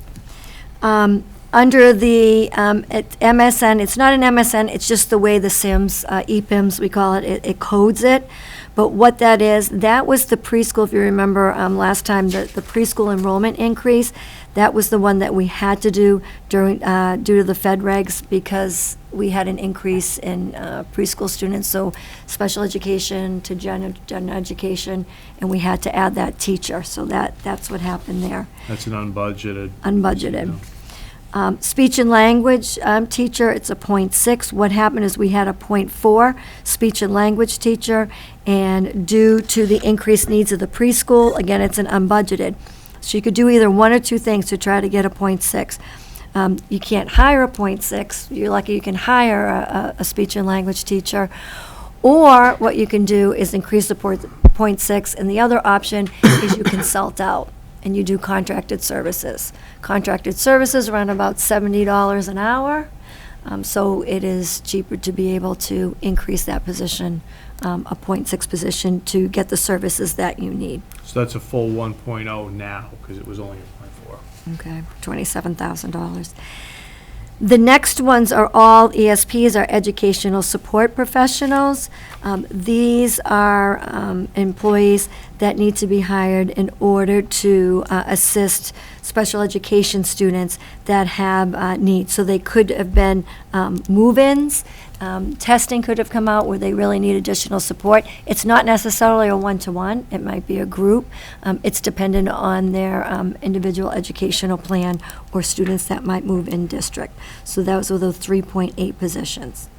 Under the MSN, it's not an MSN, it's just the way the SIMS, EPIMS, we call it, it codes it. But what that is, that was the preschool, if you remember last time, the preschool enrollment increase, that was the one that we had to do during, due to the Fed regs, because we had an increase in preschool students, so special education to gen education, and we had to add that teacher, so that's what happened there. That's an unbudgeted. Unbudgeted. Speech and language teacher, it's a .6. What happened is we had a .4 speech and language teacher, and due to the increased needs of the preschool, again, it's an unbudgeted. So you could do either one or two things to try to get a .6. You can't hire a .6. You're lucky you can hire a speech and language teacher. Or what you can do is increase the .6, and the other option is you consult out and you do contracted services. Contracted services around about $70 an hour. So it is cheaper to be able to increase that position, a .6 position, to get the services that you need. So that's a full 1.0 now, because it was only a 0.4. Okay, $27,000. The next ones are all ESPs, are educational support professionals. These are employees that need to be hired in order to assist special education students that have needs. So they could have been move-ins. Testing could have come out where they really need additional support. It's not necessarily a one-to-one. It might be a group. It's dependent on their individual educational plan or students that might move in district. So those were the 3.8 positions.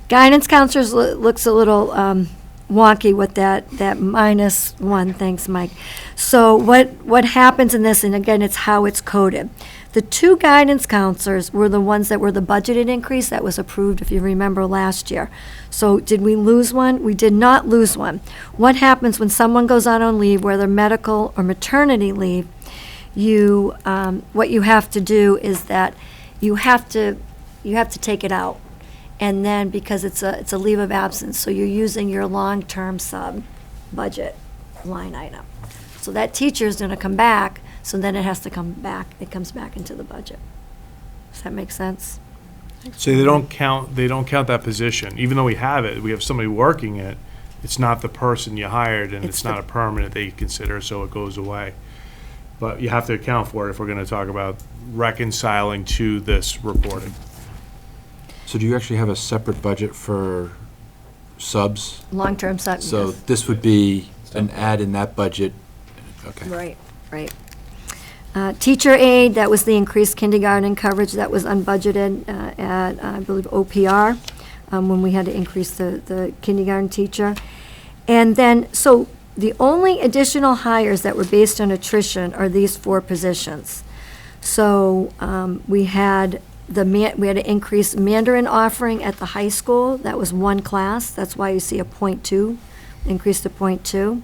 Guidance counselors looks a little wonky with that -1. Thanks, Mike. So what happens in this, and again, it's how it's coded. The two guidance counselors were the ones that were the budgeted increase that was approved, if you remember, last year. So did we lose one? We did not lose one. What happens when someone goes out on leave, whether medical or maternity leave, what you have to do is that you have to take it out. And then, because it's a leave of absence, so you're using your long-term sub budget line item. So that teacher is gonna come back, so then it has to come back, it comes back into the budget. Does that make sense? So they don't count that position, even though we have somebody working it, it's not the person you hired, and it's not a permanent that you consider, so it goes away. But you have to account for it if we're gonna talk about reconciling to this reporting. So do you actually have a separate budget for subs? Long-term sub, So yes. this would be an add in that budget? Okay. Right. Teacher aid, that was the increased kindergarten coverage that was unbudgeted at, I believe, OPR, when we had to increase the kindergarten teacher. And then, so the only additional hires that were based on attrition are these 4 positions. So we had to increase Mandarin offering at the high school. That was 1 class. That's why you see a .2, increase to .2.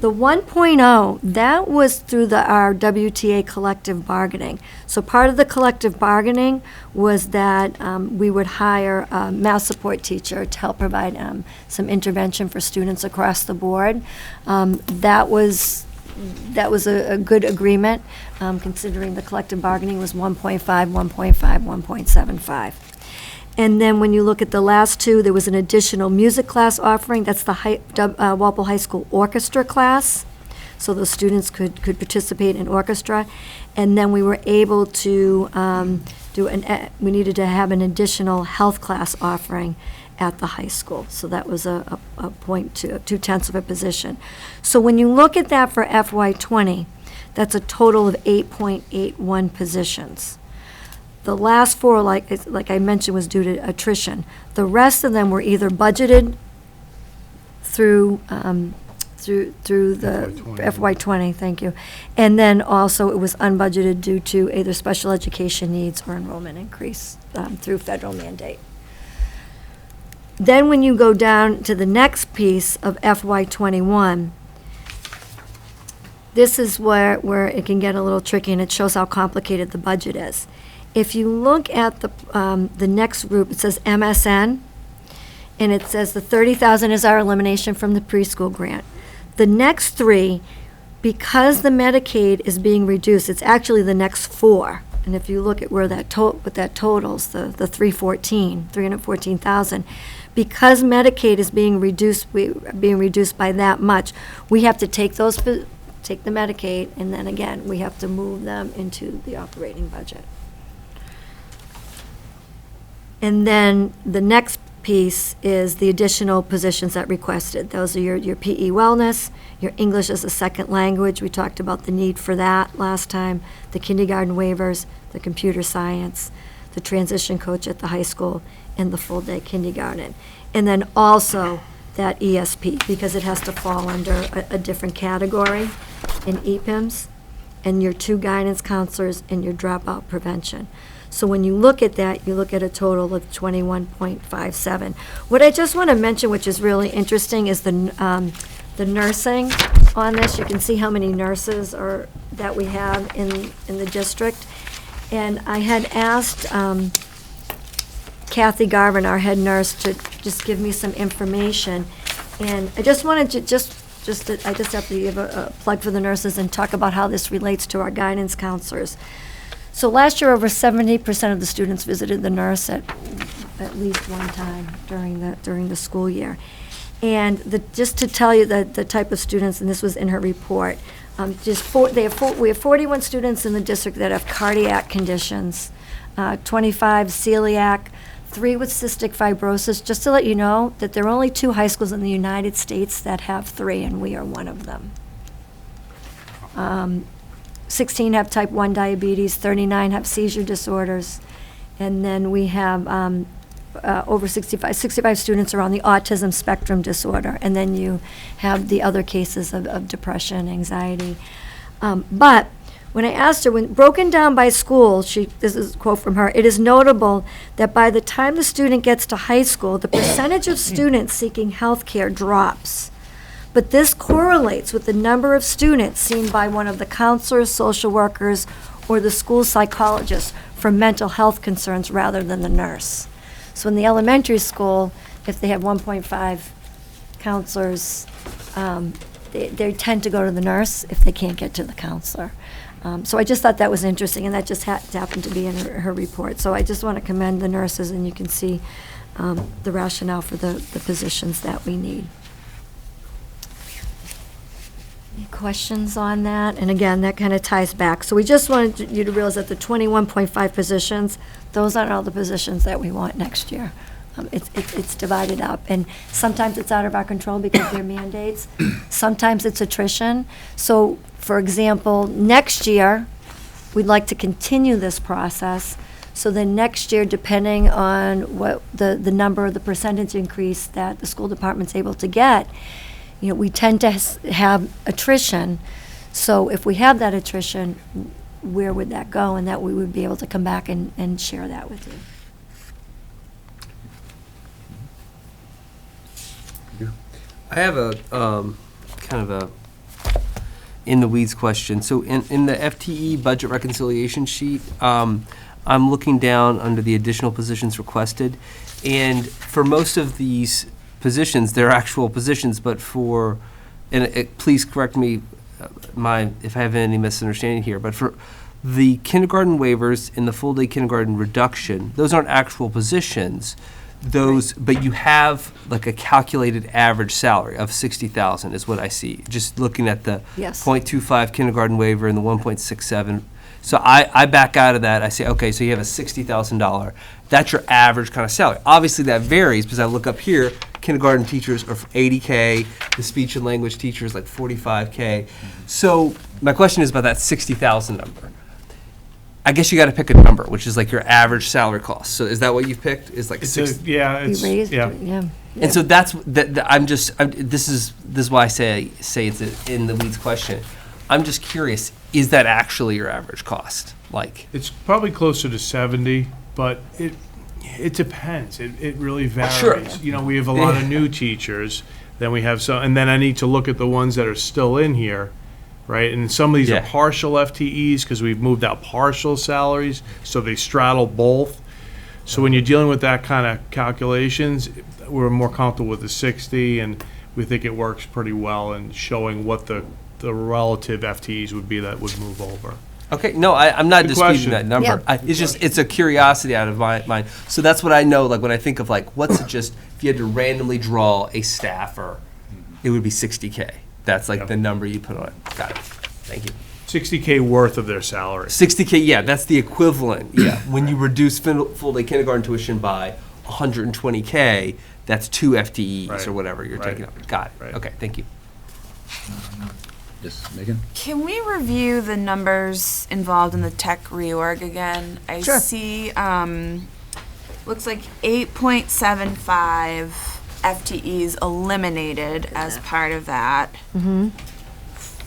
The 1.0, that was through our WTA collective bargaining. So part of the collective bargaining was that we would hire a math support teacher to help provide some intervention for students across the board. That was a good agreement, considering the collective bargaining was 1.5, 1.5, 1.75. And then when you look at the last 2, there was an additional music class offering. That's the Walpole High School orchestra class. So the students could participate in orchestra. And then we were able to we needed to have an additional health class offering at the high school. So that was a 0.2 of a position. So when you look at that for FY20, that's a total of 8.81 positions. The last 4, like I mentioned, was due to attrition. The rest of them were either budgeted through the FY20, thank you. And then also it was unbudgeted due to either special education needs or enrollment increase through federal mandate. Then when you go down to the next piece of FY21, this is where it can get a little tricky, and it shows how complicated the budget is. If you look at the next group, it says MSN, and it says the $30,000 is our elimination from the preschool grant. The next 3, because the Medicaid is being reduced, it's actually the next 4. And if you look at where what that totals, the 314,000, because Medicaid is being reduced by that much, we have to take the Medicaid, and then again, we have to move them into the operating budget. And then the next piece is the additional positions that requested. Those are your PE wellness, your English as a second language. We talked about the need for that last time, the kindergarten waivers, the computer science, the transition coach at the high school, and the full-day kindergarten. And then also that ESP, because it has to fall under a different category in EPIMS, and your 2 guidance counselors and your dropout prevention. So when you look at that, you look at a total of 21.57. What I just want to mention, which is really interesting, is the nursing on this. You can see how many nurses that we have in the district. And I had asked Kathy Garvin, our head nurse, to just give me some information. And I just wanted to I just have to give a plug for the nurses and talk about how this relates to our guidance counselors. So last year, over 70% of the students visited the nurse at least one time during the school year. And just to tell you the type of students, and this was in her report, we have 41 students in the district that have cardiac conditions, 25 celiac, 3 with cystic fibrosis. Just to let you know that there are only 2 high schools in the United States that have 3, and we are one of them. 16 have type 1 diabetes, 39 have seizure disorders, and then we have over 65 students are on the autism spectrum disorder, and then you have the other cases of depression, anxiety. But when I asked her, when broken down by school, this is a quote from her, "It is notable that by the time the student gets to high school, the percentage of students seeking health care drops. But this correlates with the number of students seen by one of the counselors, social workers, or the school psychologist for mental health concerns rather than the nurse." So in the elementary school, if they have 1.5 counselors, they tend to go to the nurse if they can't get to the counselor. So I just thought that was interesting, and that just happened to be in her report. So I just want to commend the nurses, and you can see the rationale for the positions that we need. Any questions on that? And again, that kind of ties back. So we just wanted you to realize that the 21.5 positions, those aren't all the positions that we want next year. It's divided up, and sometimes it's out of our control because they're mandates. Sometimes it's attrition. So, for example, next year, we'd like to continue this process. So then next year, depending on what the number of the percentage increase that the school department's able to get, we tend to have attrition. So if we have that attrition, where would that go? And that we would be able to come back and share that with you. I have a kind of a in the weeds question. So in the FTE budget reconciliation sheet, I'm looking down under the additional positions requested, and for most of these positions, they're actual positions, but please correct me if I have any misunderstanding here, but for the kindergarten waivers and the full day kindergarten reduction, those aren't actual positions. But you have like a calculated average salary of 60,000 is what I see. Just looking at the Yes. 0.25 kindergarten waiver and the 1.67. So I back out of that. I say, okay, so you have a $60,000. That's your average kind of salary. Obviously that varies because I look up here, kindergarten teachers are $80K, the speech and language teachers like $45K. So my question is about that 60,000 number. I guess you got to pick a number, which is like your average salary cost. So is that what you've picked? Is like 60? We raised it, yeah. And so that's this is why I say it's in the weeds question. I'm just curious, is that actually your average cost? Like It's probably closer to 70, but it depends. It really varies. Sure. We have a lot of new teachers, then we have some, and then I need to look at the ones that are still in here, right? And some of these are partial FTEs because we've moved out partial salaries, so they straddle both. So when you're dealing with that kind of calculations, we're more comfortable with the 60, and we think it works pretty well in showing what the relative FTEs would be that would move over. Okay, no, I'm not Good disputing question. that number. Yeah. It's just, it's a curiosity out of my mind. So that's what I know, like, when I think of, like, what's it just, if you had to randomly draw a staffer, it would be 60K. That's like Yep. the number you put on it. Got it. Thank you. 60K worth of their salary. 60K, yeah, that's the equivalent, yeah. When you reduce full-day kindergarten tuition by 120K, that's 2 FTEs Right. or whatever you're Right. taking up. Got it. Right. Okay, thank you. Yes, Megan? Can we review the numbers involved in the tech reorg again? I Sure. see, looks like 8.75 FTEs eliminated as part of that.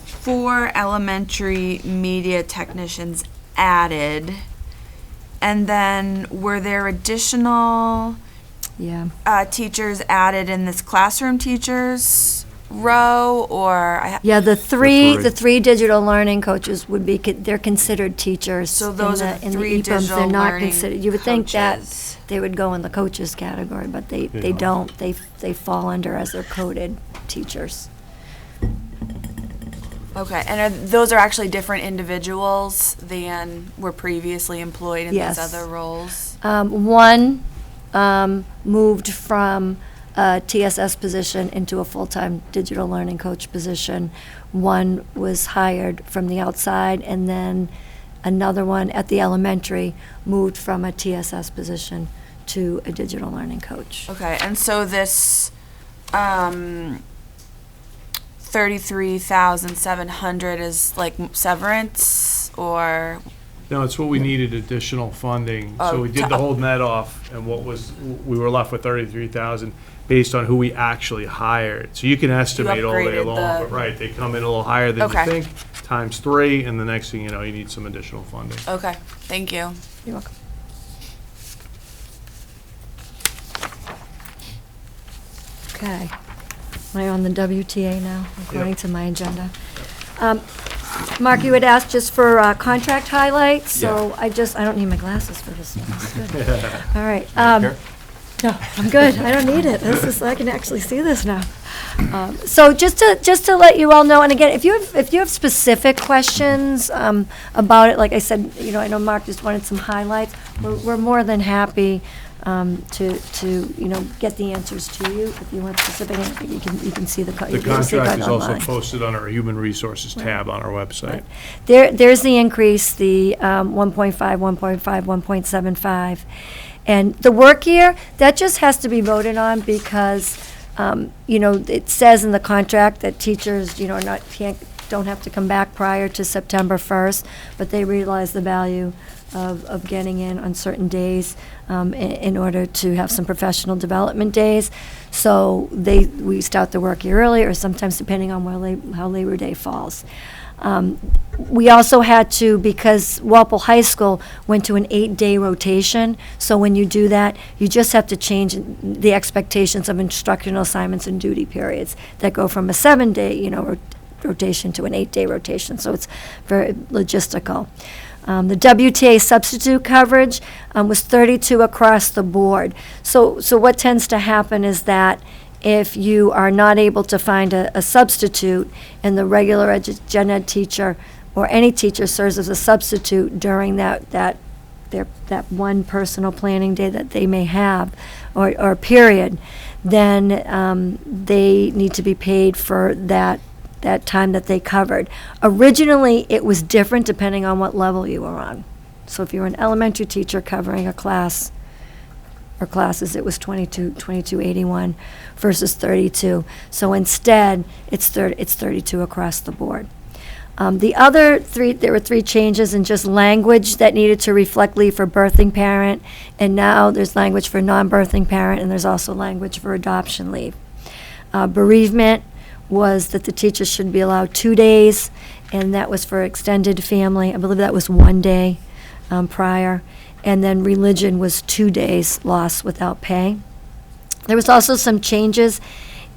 4 elementary media technicians added. And then were there additional Yeah. teachers added in this classroom teachers row, or Yeah, the three. three digital learning coaches would be, they're considered teachers. So those in are the- the in the 3 EPUMs. They're digital not learning considered. You would think that coaches. they would go in the coaches category, but they don't. They fall under as they're coded teachers. Okay, and those are actually different individuals than were previously employed in Yes. these other roles? One moved from a TSS position into a full-time digital learning coach position. One was hired from the outside, and then another one at the elementary moved from a TSS position to a digital learning coach. Okay, and so this 33,700 is like severance, or? No, it's what we needed additional funding. So Oh, we did to the up- whole net off, and we were left with 33,000 based on who we actually hired. So you can estimate all day upgraded long, the- but right, they come in a little higher than you Okay. think, times 3, and the next thing you know, you need some additional funding. Okay, thank you. You're welcome. Okay. Am I on the WTA now, according to my agenda? Mark, you had asked just for contract highlights, so I don't need my glasses for this one. That's good. All right. No, I'm good. I don't need it. I can actually see this now. So just to let you all know, and again, if you have specific questions about it, like I said, I know Mark just wanted some highlights. We're more than happy to get the answers to you. If you want specific, you can see the The you can see contract it is also online. posted on our Human Resources tab on our website. There's the increase, the 1.5, 1.5, 1.75. And the work year, that just has to be voted on because, it says in the contract that teachers, don't have to come back prior to September 1st, but they realize the value of getting in on certain days in order to have some professional development days. So we start the work year early, or sometimes depending on how Labor Day falls. We also had to, because Walpole High School went to an 8-day rotation, so when you do that, you just have to change the expectations of instructional assignments and duty periods that go from a 7-day, rotation to an 8-day rotation, so it's very logistical. The WTA substitute coverage was 32 across the board. So what tends to happen is that if you are not able to find a substitute and the regular gen ed teacher or any teacher serves as a substitute during that one personal planning day that they may have or period, then they need to be paid for that time that they covered. Originally, it was different depending on what level you were on. So if you were an elementary teacher covering a class or classes, it was $22.81 versus 32. So instead, it's 32 across the board. The other there were 3 changes in just language that needed to reflect leave for birthing parent, and now there's language for non-birthing parent, and there's also language for adoption leave. Bereavement was that the teachers should be allowed 2 days, and that was for extended family. I believe that was 1 day prior. And then religion was 2 days lost without pay. There was also some changes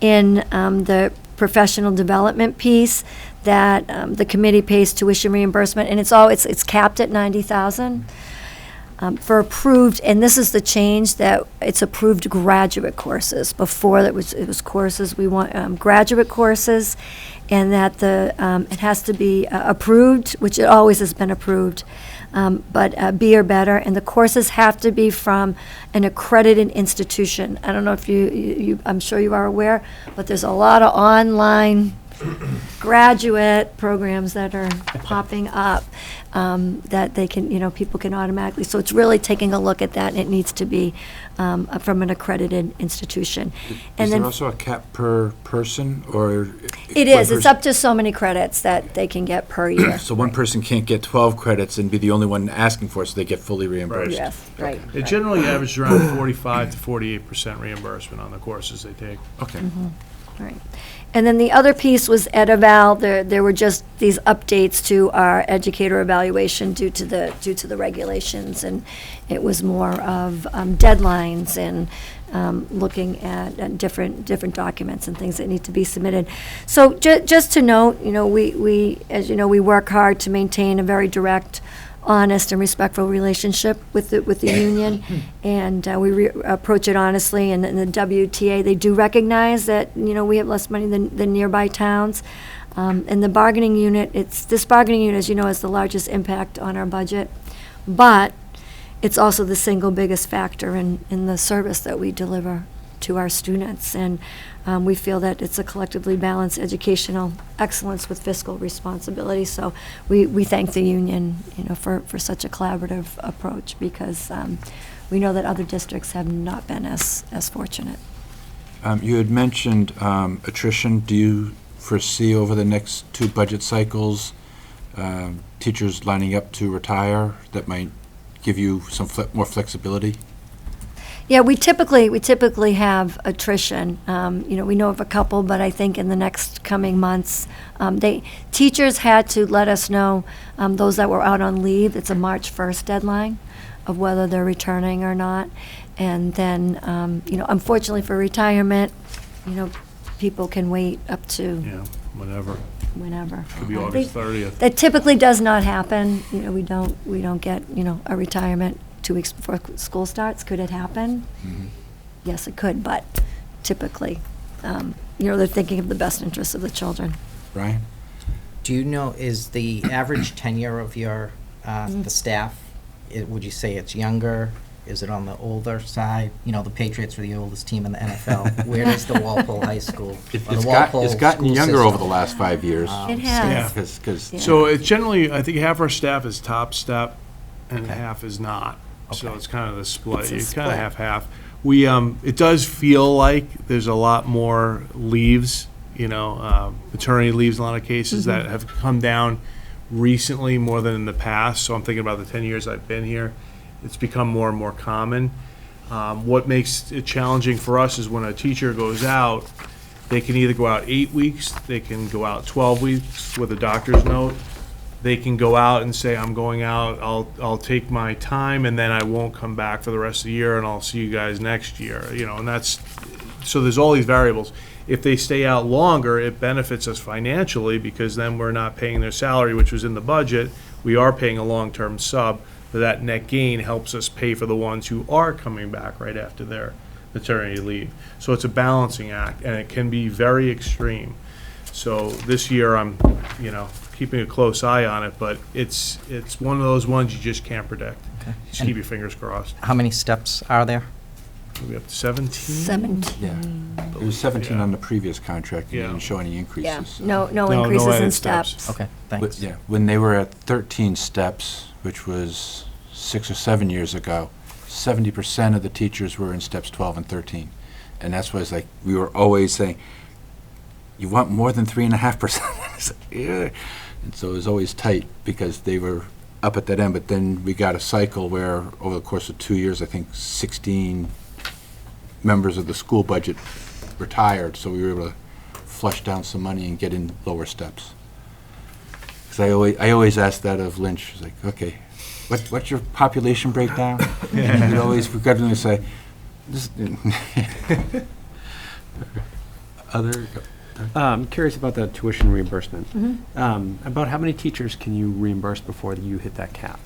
in the professional development piece that the committee pays tuition reimbursement, and it's capped at $90,000. for approved, and this is the change, that it's approved graduate courses. Before, it was courses, we want graduate courses, and that it has to be approved, which it always has been approved, but B or better, and the courses have to be from an accredited institution. I don't know if I'm sure you are aware, but there's a lot of online graduate programs that are popping up, that they can, people can automatically, so it's really taking a look at that, and it needs to be from an accredited institution. And Is then there also a cap per person, or? it is, it's up to so many credits that they can get per year. So one person can't get 12 credits and be the only one asking for it, so they get fully reimbursed? Yes, right. It generally averages around 45 to 48% reimbursement on the courses they take. Okay. Right. And then the other piece was EdEval. There were just these updates to our educator evaluation due to the regulations, and it was more of deadlines and looking at different documents and things that need to be submitted. So just to note, we as you know, we work hard to maintain a very direct, honest, and respectful relationship with the union, and we approach it honestly. And the WTA, they do recognize that we have less money than nearby towns. And the bargaining unit, this bargaining unit, as you know, has the largest impact on our budget, but it's also the single biggest factor in the service that we deliver to our students. And we feel that it's a collectively balanced educational excellence with fiscal responsibility. So we thank the union, for such a collaborative approach, because we know that other districts have not been as fortunate. You had mentioned attrition. Do you foresee over the next 2 budget cycles teachers lining up to retire that might give you some more flexibility? Yeah, we typically have attrition. We know of a couple, but I think in the next coming months, teachers had to let us know, those that were out on leave. It's a March 1st deadline of whether they're returning or not. And then, unfortunately for retirement, people can wait up to Yeah, whenever. whenever. Could be I August think 30th. That typically does not happen. We don't get, a retirement 2 weeks before school starts. Could it happen? Mm-hmm. Yes, it could, but typically, they're thinking of the best interests of the children. Brian? Do you know, is the average tenure of your, the staff, would you say it's younger? Is it on the older side? The Patriots were the oldest team in the NFL. Where does the Walpole High School, or the Walpole It's gotten school younger system? over the last 5 years. It has. Because Yeah. So it's generally, I think half our staff is top step and Okay. half is not. So Okay. it's kind of the split. It's a It's kind of split. half-half. We, it does feel like there's a lot more leaves, maternity leaves in a lot of cases that have come down recently more than in the past. So I'm thinking about the 10 years I've been here. It's become more and more common. What makes it challenging for us is when a teacher goes out, they can either go out 8 weeks, they can go out 12 weeks with a doctor's note. They can go out and say, I'm going out, I'll take my time, and then I won't come back for the rest of the year, and I'll see you guys next year, and so there's all these variables. If they stay out longer, it benefits us financially, because then we're not paying their salary, which was in the budget. We are paying a long-term sub, but that net gain helps us pay for the ones who are coming back right after their maternity leave. So it's a balancing act, and it can be very extreme. So this year, I'm, keeping a close eye on it, but it's one of those ones you just can't predict. Okay. Just keep your fingers crossed. How many steps are there? Are we up to 17? 17. Yeah. It was 17 Yeah. on the previous contract. You Yeah. didn't show any Yeah, increases. so. no no increases in added steps. steps. Okay, thanks. Yeah, when they were at 13 steps, which was 6 or 7 years ago, 70% of the teachers were in steps 12 and 13. And that's why it's like, we were always saying, you want more than 3.5%? It's like, yeah. And so it was always tight because they were up at that end. But then we got a cycle where over the course of 2 years, I think 16 members of the school budget retired. So we were able to flush down some money and get in lower steps. Because I always ask that of Lynch. It's like, okay, what's your population breakdown? And we'd always begrudgingly say, this. Other. I'm curious about the tuition reimbursement. Mhm. About how many teachers can you reimburse before you hit that cap?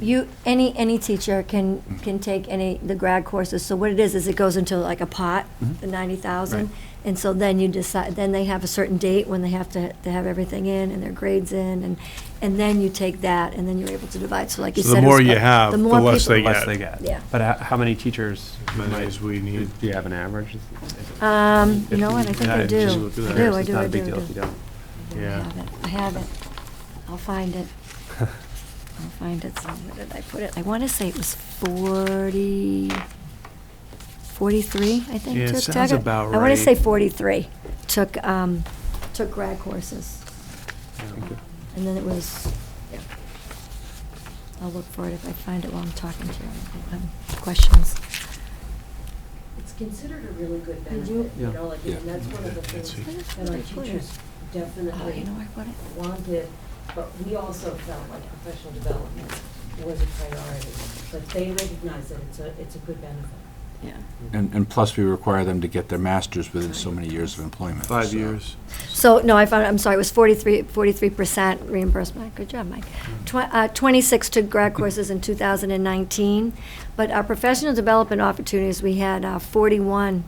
Any teacher can take the grad courses. So what it is it goes into like a pot, the 90,000. And so then you decide, then they have a certain date when they have to have everything in and their grades in, and then you take that, and then you're able to divide. So like you So said. the it more was you like- have, the more less people- they Less get. they get. Yeah. But how many teachers? Many as we need. Do you have an average? You know what, I think Yeah, I do. just look at that. I It's do, not I a do, big I deal do. if you don't. Yeah. I have it. I'll find it. I'll find it. So where did I put it? I want to say it was 43, I think. Yeah, it took sounds tech. about I want to right. say 43 took grad courses. And then it was, yeah. I'll look for it if I find it while I'm talking to you. I have questions. It's considered a really good Did benefit, you- you know, like, Yeah. and that's one of the things that our teachers Oh, definitely you know, I put it. wanted, but we also felt like professional development was a priority. But they recognize that it's a good benefit. Yeah. And plus, we require them to get their masters within so many years of employment. 5 so- years. So, no, I found, I'm sorry, it was 43% reimbursement. Good job, Mike. 26 took grad courses in 2019, but our professional development opportunities, we had 41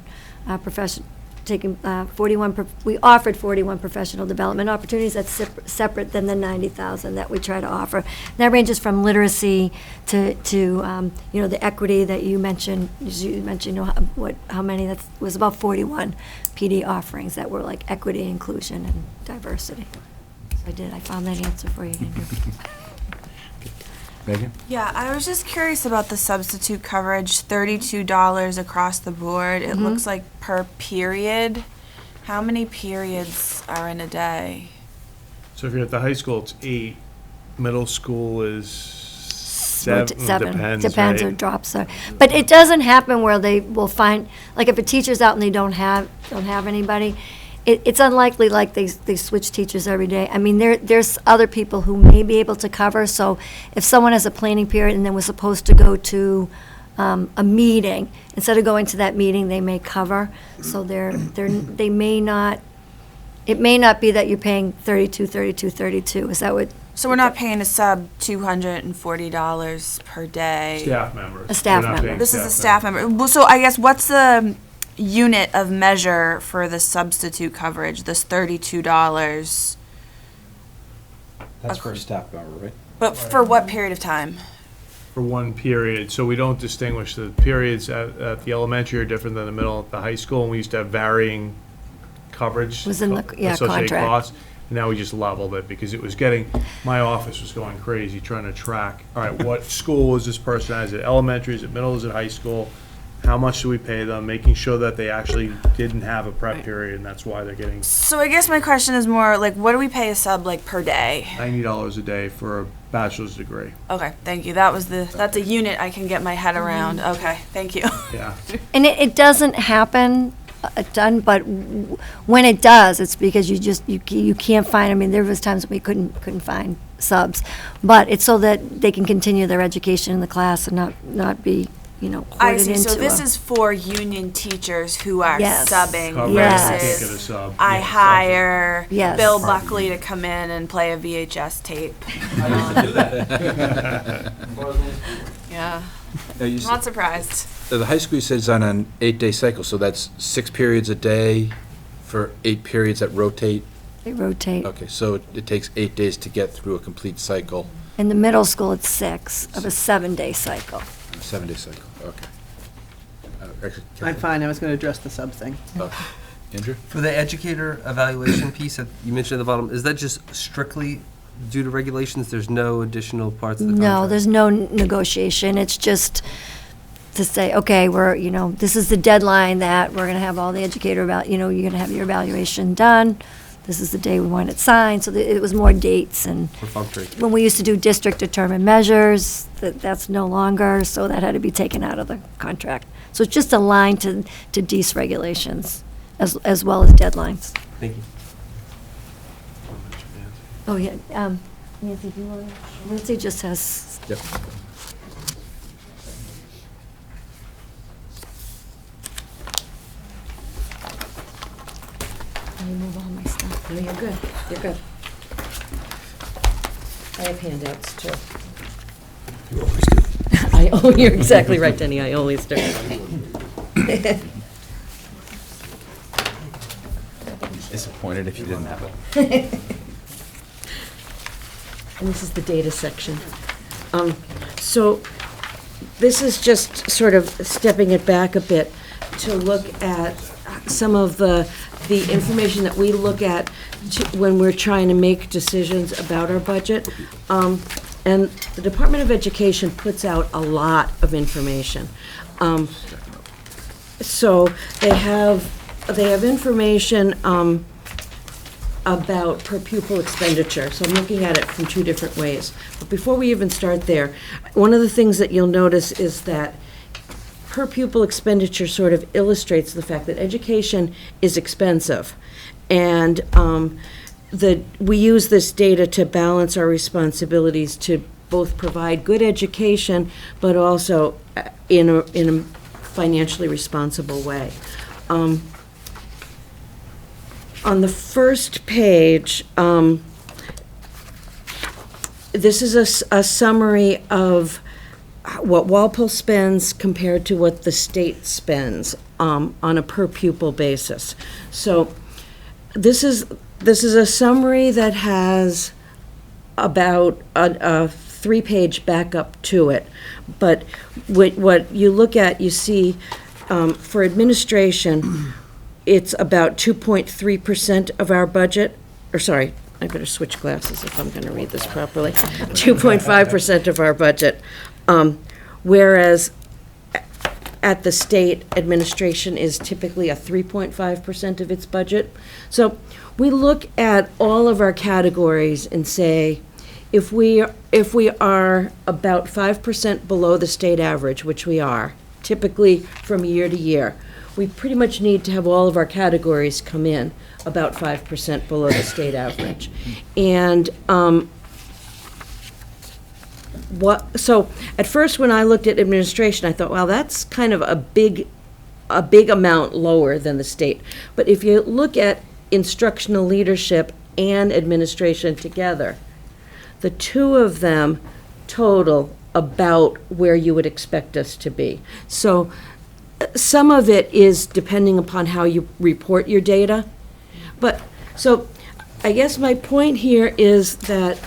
we offered 41 professional development opportunities. That's separate than the 90,000 that we try to offer. That ranges from literacy to the equity that you mentioned. You mentioned, how many, that was about 41 PD offerings that were like equity, inclusion, and diversity. So I found that answer for you, Andrew. Megan? Yeah, I was just curious about the substitute coverage, $32 across the board. It looks like per period. How many periods are in a day? So if you're at the high school, it's 8. Middle school is 7. Depends, Depends or right? drops. But it doesn't happen where they will find, like if a teacher's out and they don't have anybody, it's unlikely like they switch teachers every day. I mean, there's other people who may be able to cover, so if someone has a planning period and then was supposed to go to a meeting, instead of going to that meeting, they may cover, so they may not, it may not be that you're paying 32. Is that what? So we're not paying a sub $240 per day. Staff members. A staff We're not member. paying This is a staff member. Well, so I guess what's the unit of measure for the substitute coverage, this $32? That's for a staff member, right? But for what period of time? For one period, so we don't distinguish. The periods at the elementary are different than the middle at the high school, and we used to have varying coverage. Was in the- yeah, associated contract. costs. And now we just leveled it, because it was my office was going crazy trying to track, all right, what school is this person at? Is it elementary, is it middle, is it high school? How much do we pay them? Making sure that they actually didn't have a prep period, and that's why they're getting So I guess my question is more like, what do we pay a sub like per day? $90 a day for a bachelor's degree. Okay, thank you. That's a unit I can get my head around. Okay, thank you. Yeah. And it doesn't happen a ton, but when it does, it's because you can't find, I mean, there was times when we couldn't find subs, but it's so that they can continue their education in the class and not be, I hoarded see. So into this a- is for union teachers who are Yes. subbing Coverage, Yes. can't get a versus sub. I Yeah, hire Yes. Bill Buckley to come in and play a VHS tape. Yeah, not surprised. The high school says on an 8-day cycle, so that's 6 periods a day for 8 periods that rotate? They rotate. Okay, so it takes 8 days to get through a complete cycle, In the middle school, it's 6 of a 7-day cycle. a 7-day cycle, okay. Actually, I'm fine, I was going to address the sub thing. Okay. Andrew? For the educator evaluation piece that you mentioned at the bottom, is that just strictly due to regulations? There's no additional parts of the contract? No, there's no negotiation. It's just to say, okay, this is the deadline that we're going to have all the educator you're going to have your evaluation done. This is the day we want it signed. So it was more dates, and Perfunctory. when we used to do district determined measures, that's no longer, so that had to be taken out of the contract. So it's just aligned to DEIS regulations as well as deadlines. Thank you. Oh, yeah, Nancy, do you want to, Nancy just has. Yep. Let me move all my stuff. No, you're good, you're good. I have handouts too. You're exactly right, Denny, I always do. Disappointed if you didn't have it. And this is the data section. So this is just sort of stepping it back a bit to look at some of the information that we look at when we're trying to make decisions about our budget. And the Department of Education puts out a lot of information. So they have information about per pupil expenditure. So I'm looking at it from two different ways. But before we even start there, one of the things that you'll notice is that per pupil expenditure sort of illustrates the fact that education is expensive. And we use this data to balance our responsibilities to both provide good education, but also in a financially responsible way. On the first page, this is a summary of what Walpole spends compared to what the state spends on a per pupil basis. So this is a summary that has about a 3-page backup to it. But what you look at, you see for administration, it's about 2.3% of our budget, or sorry, I better switch glasses if I'm going to read this properly. 2.5% of our budget, whereas at the state, administration is typically a 3.5% of its budget. So we look at all of our categories and say, if we are about 5% below the state average, which we are, typically from year to year, we pretty much need to have all of our categories come in about 5% below the state average. And so at first when I looked at administration, I thought, well, that's kind of a big amount lower than the state. But if you look at instructional leadership and administration together, the two of them total about where you would expect us to be. So some of it is depending upon how you report your data. But, so I guess my point here is that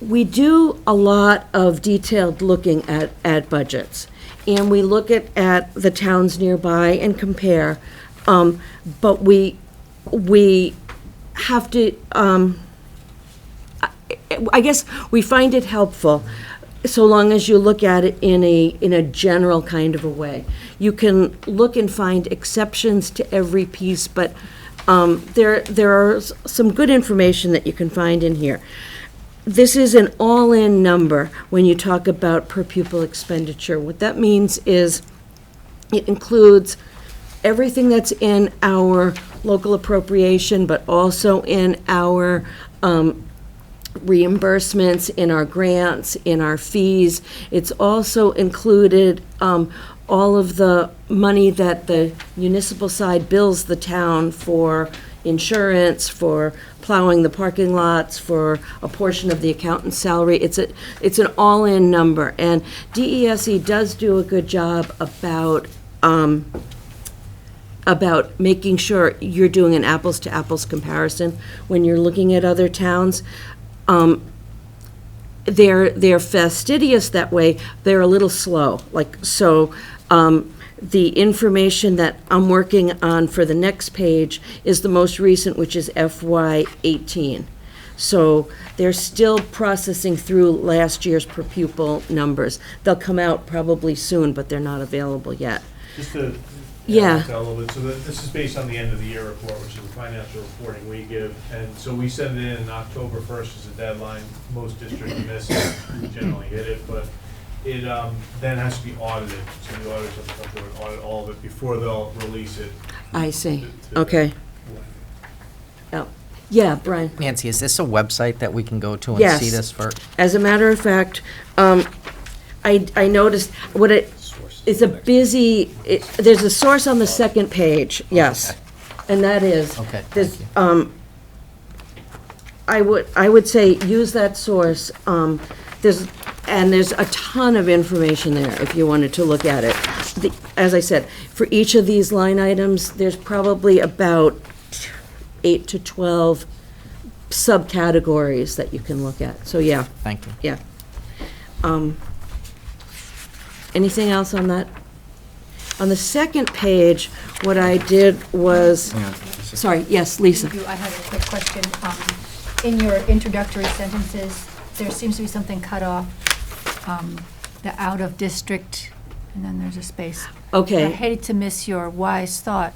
we do a lot of detailed looking at budgets. And we look at the towns nearby and compare. But we have to, I guess we find it helpful so long as you look at it in a general kind of a way. You can look and find exceptions to every piece, but there are some good information that you can find in here. This is an all-in number when you talk about per pupil expenditure. What that means is it includes everything that's in our local appropriation, but also in our reimbursements, in our grants, in our fees. It's also included all of the money that the municipal side bills the town for insurance, for plowing the parking lots, for a portion of the accountant's salary. It's an all-in number, and DESE does do a good job about making sure you're doing an apples-to-apples comparison when you're looking at other towns. They're fastidious that way. They're a little slow. The information that I'm working on for the next page is the most recent, which is FY18. So they're still processing through last year's per pupil numbers. They'll come out probably soon, but they're not available yet. Just to Yeah. tell a little bit, so this is based on the end of the year report, which is the financial reporting we give, and so we send it in October 1st is the deadline. Most districts miss it, we generally hit it, but it then has to be audited, so the auditors have to come through and audit all of it before they'll release it. I see. to- Okay. Oh, yeah, Brian. Nancy, is this a website that we can go to and Yes. see this for? As a matter of fact, I noticed it's a busy, there's a source on the second page, yes. And that is, Okay, this, thank you. I would say use that source. There's And there's a ton of information there if you wanted to look at it. As I said, for each of these line items, there's probably about 8 to 12 subcategories that you can look at. So, yeah, Thank you. yeah. Anything else on that? On the second page, what I did was, sorry, yes, Lisa. Thank you. I have a quick question. In your introductory sentences, there seems to be something cut off, the out of district, and then there's a space. Okay. I hate to miss your wise thought.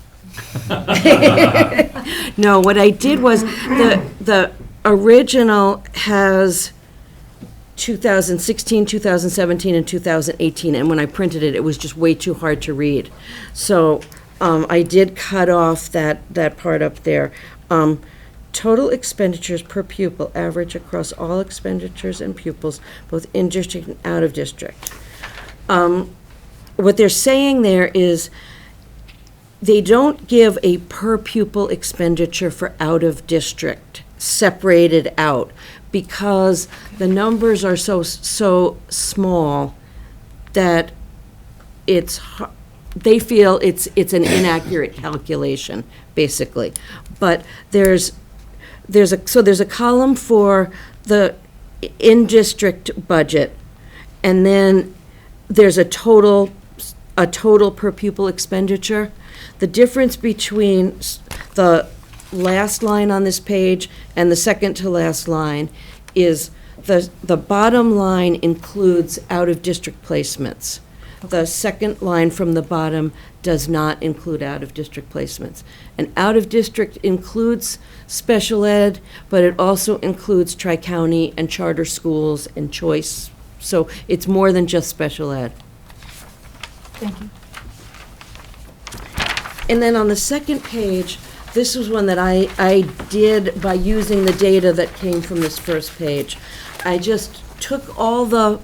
No, what I did was, the original has 2016, 2017, and 2018, and when I printed it, it was just way too hard to read. So I did cut off that part up there. Total expenditures per pupil average across all expenditures and pupils, both in district and out of district. What they're saying there is they don't give a per pupil expenditure for out of district separated out because the numbers are so small that they feel it's an inaccurate calculation, basically. But there's a column for the in-district budget, and then there's a total per pupil expenditure. The difference between the last line on this page and the second to last line is the bottom line includes out-of-district placements. The second line from the bottom does not include out-of-district placements. And out-of-district includes special ed, but it also includes tri-county and charter schools and choice. So it's more than just special ed. Thank you. And then on the second page, this was one that I did by using the data that came from this first page. I just took all the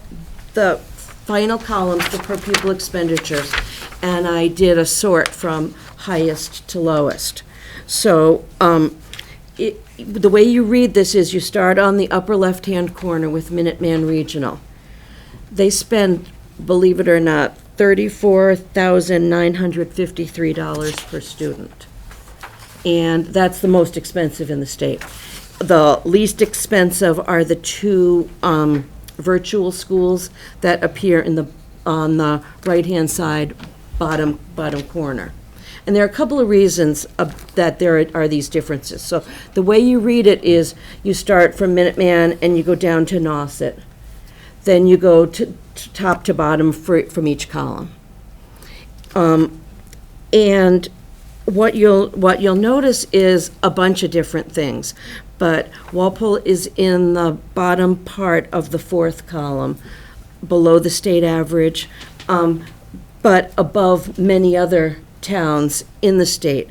final columns, the per pupil expenditures, and I did a sort from highest to lowest. So the way you read this is you start on the upper left-hand corner with Minuteman Regional. They spend, believe it or not, $34,953 per student. And that's the most expensive in the state. The least expensive are the two virtual schools that appear on the right-hand side, bottom corner. And there are a couple of reasons that there are these differences. So the way you read it is you start from Minuteman and you go down to Nauset. Then you go to top to bottom from each column. And what you'll notice is a bunch of different things. But Walpole is in the bottom part of the fourth column, below the state average, but above many other towns in the state.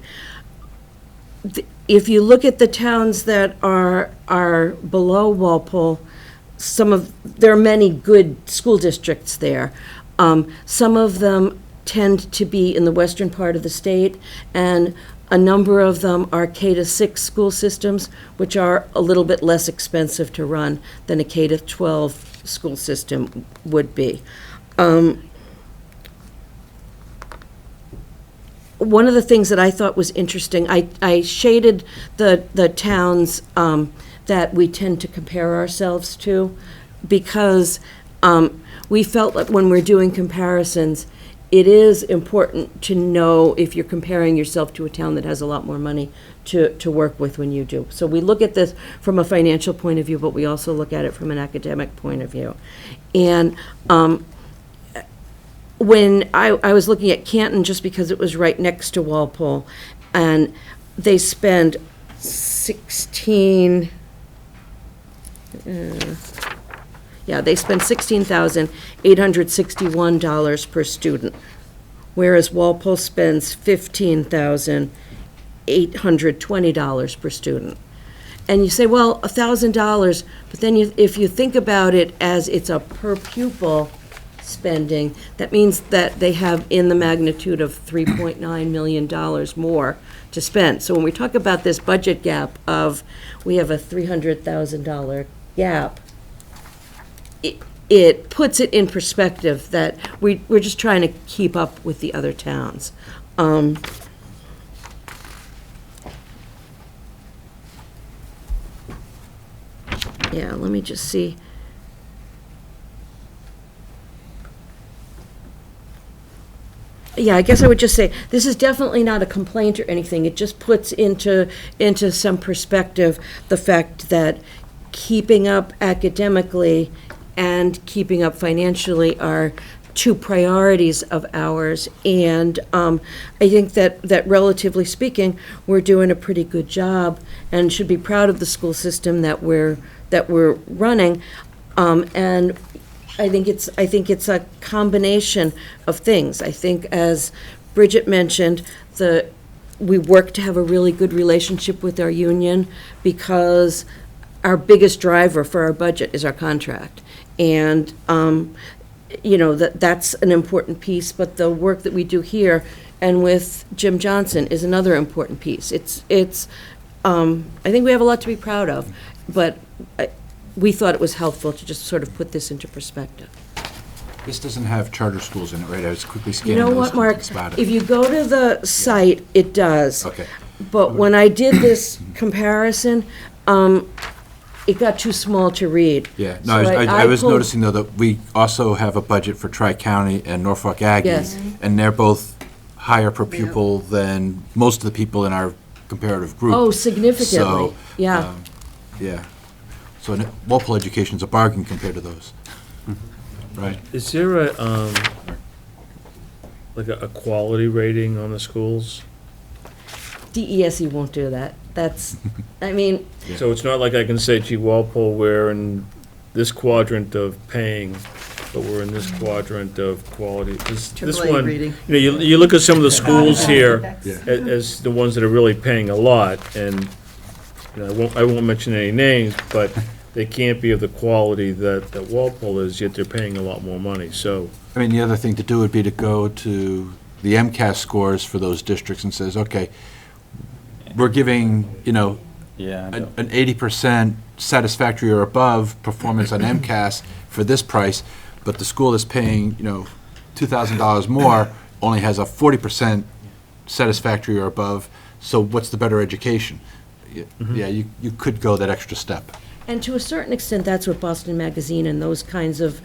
If you look at the towns that are below Walpole, there are many good school districts there. Some of them tend to be in the western part of the state, and a number of them are K-6 school systems, which are a little bit less expensive to run than a K-12 school system would be. One of the things that I thought was interesting, I shaded the towns that we tend to compare ourselves to, because we felt like when we're doing comparisons, it is important to know if you're comparing yourself to a town that has a lot more money to work with when you do. So we look at this from a financial point of view, but we also look at it from an academic point of view. And when I was looking at Canton, just because it was right next to Walpole, and they spend $16,861 per student, whereas Walpole spends $15,820 per student. And you say, well, $1,000, but then if you think about it as it's a per pupil spending, that means that they have in the magnitude of $3.9 million more to spend. So when we talk about this budget gap of, we have a $300,000 gap, it puts it in perspective that we're just trying to keep up with the other towns. Yeah, let me just see. Yeah, I guess I would just say, this is definitely not a complaint or anything. It just puts into some perspective the fact that keeping up academically and keeping up financially are two priorities of ours. And I think that relatively speaking, we're doing a pretty good job and should be proud of the school system that we're running. And I think it's a combination of things. I think, as Bridget mentioned, we work to have a really good relationship with our union because our biggest driver for our budget is our contract. And, that's an important piece, but the work that we do here and with Jim Johnson is another important piece. I think we have a lot to be proud of, but we thought it was helpful to just sort of put this into perspective. This doesn't have charter schools in it, right? I was quickly You scanning know those what, Mark? comments about it. If you go to the site, it does. Okay. But when I did this comparison, it got too small to read. Yeah, no, So I was pulled- noticing, though, that we also have a budget for Tri-County and Norfolk Aggie. Yes. And they're both higher per pupil than most of the people in our comparative group. Oh, significantly, So, yeah. Yeah. So Walpole education's a bargain compared to those. Right? Is there a quality rating on the schools? DESE won't do that. That's, I mean, So it's not like I can say, gee, Walpole, we're in this quadrant of paying, but we're in this quadrant of quality. This AAA one, rating. you look at some of the schools here Yeah. as the ones that are really paying a lot, and I won't mention any names, but they can't be of the quality that Walpole is, yet they're paying a lot more money, so. I mean, the other thing to do would be to go to the MCAS scores for those districts and says, okay, we're giving, an 80% satisfactory or above performance on MCAS for this price, but the school is paying, $2,000 more, only has a 40% satisfactory or above, so what's the better education? Yeah, you could go that extra step. and to a certain extent, that's what Boston Magazine and those kinds of,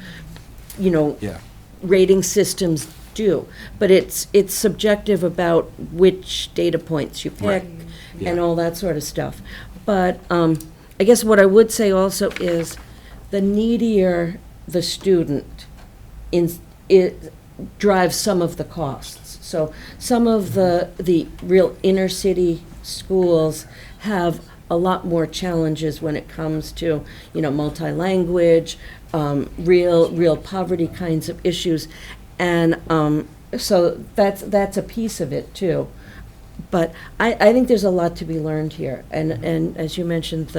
Yeah. rating systems do. But it's subjective about which data points you pick and Yeah. all that sort of stuff. But I guess what I would say also is the needier the student it drives some of the costs. So some of the real inner city schools have a lot more challenges when it comes to, multi-language, real poverty kinds of issues. And so that's a piece of it too. But I think there's a lot to be learned here. And as you mentioned,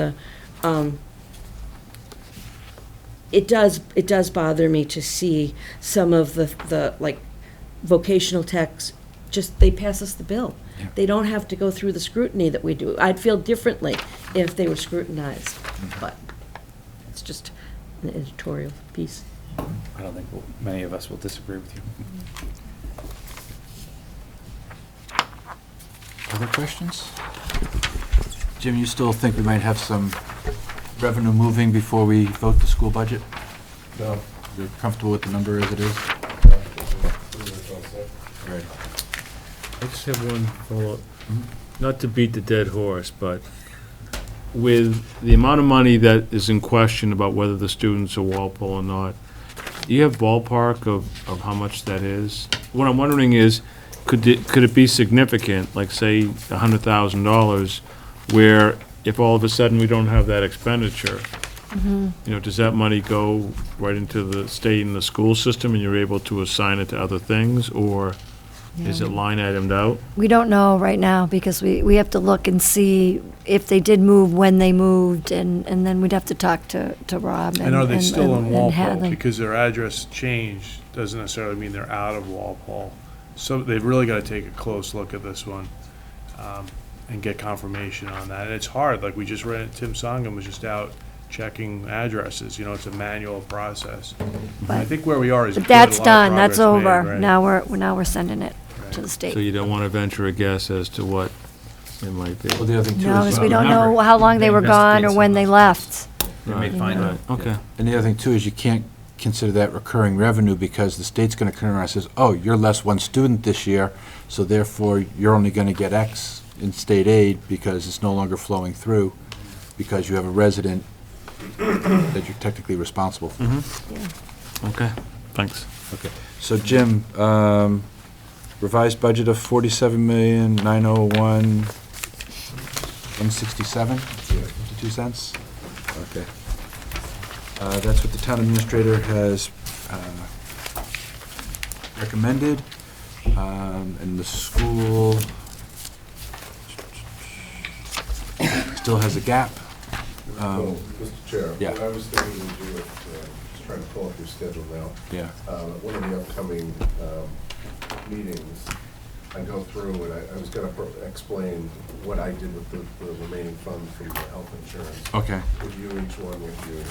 it does bother me to see some of the like vocational techs, just, they pass us the bill. Yeah. They don't have to go through the scrutiny that we do. I'd feel differently if they were scrutinized, but it's just an editorial piece. I don't think many of us will disagree with you. Other questions? Jim, you still think we might have some revenue moving before we vote the school budget? No. You're comfortable with the number as it is? Right. I just have one follow-up, not to beat the dead horse, but with the amount of money that is in question about whether the students are Walpole or not, do you have ballpark of how much that is? What I'm wondering is, could it be significant, like say $100,000, where if all of a sudden we don't have that expenditure, does that money go right into the state and the school system and you're able to assign it to other things, or is it line itemed out? We don't know right now because we have to look and see if they did move, when they moved, and then we'd have to talk to Rob. And are they still in and have Walpole? them. Because their address changed doesn't necessarily mean they're out of Walpole. So they've really got to take a close look at this one and get confirmation on that. And it's hard, like we just read, Tim Songam was just out checking addresses. It's a manual process. I But- think where we are is But good. that's A lot of done, that's progress made, over. right? Now we're sending it to the So state. you don't want to venture a guess as to what it might be? Well, the other thing too No, is, because we don't know remember, how long they they were gone or investigate when some they of left. They may Right. find Right. out. Okay. and the other thing too is you can't consider that recurring revenue because the state's going to come around and says, oh, you're less one student this year, so therefore you're only going to get X in state aid because it's no longer flowing through because you have a resident that you're technically responsible for. Okay, thanks. Okay, so Jim, revised budget of 47,901,167, 52 cents? Okay. That's what the town administrator has recommended, and the school still has a gap. So, Mr. Chair, yeah. what I was thinking to do, just trying to pull up your schedule now. Yeah. One of the upcoming meetings, I go through and I was gonna explain what I did with the remaining funds from the health insurance. Okay. Review each one with you,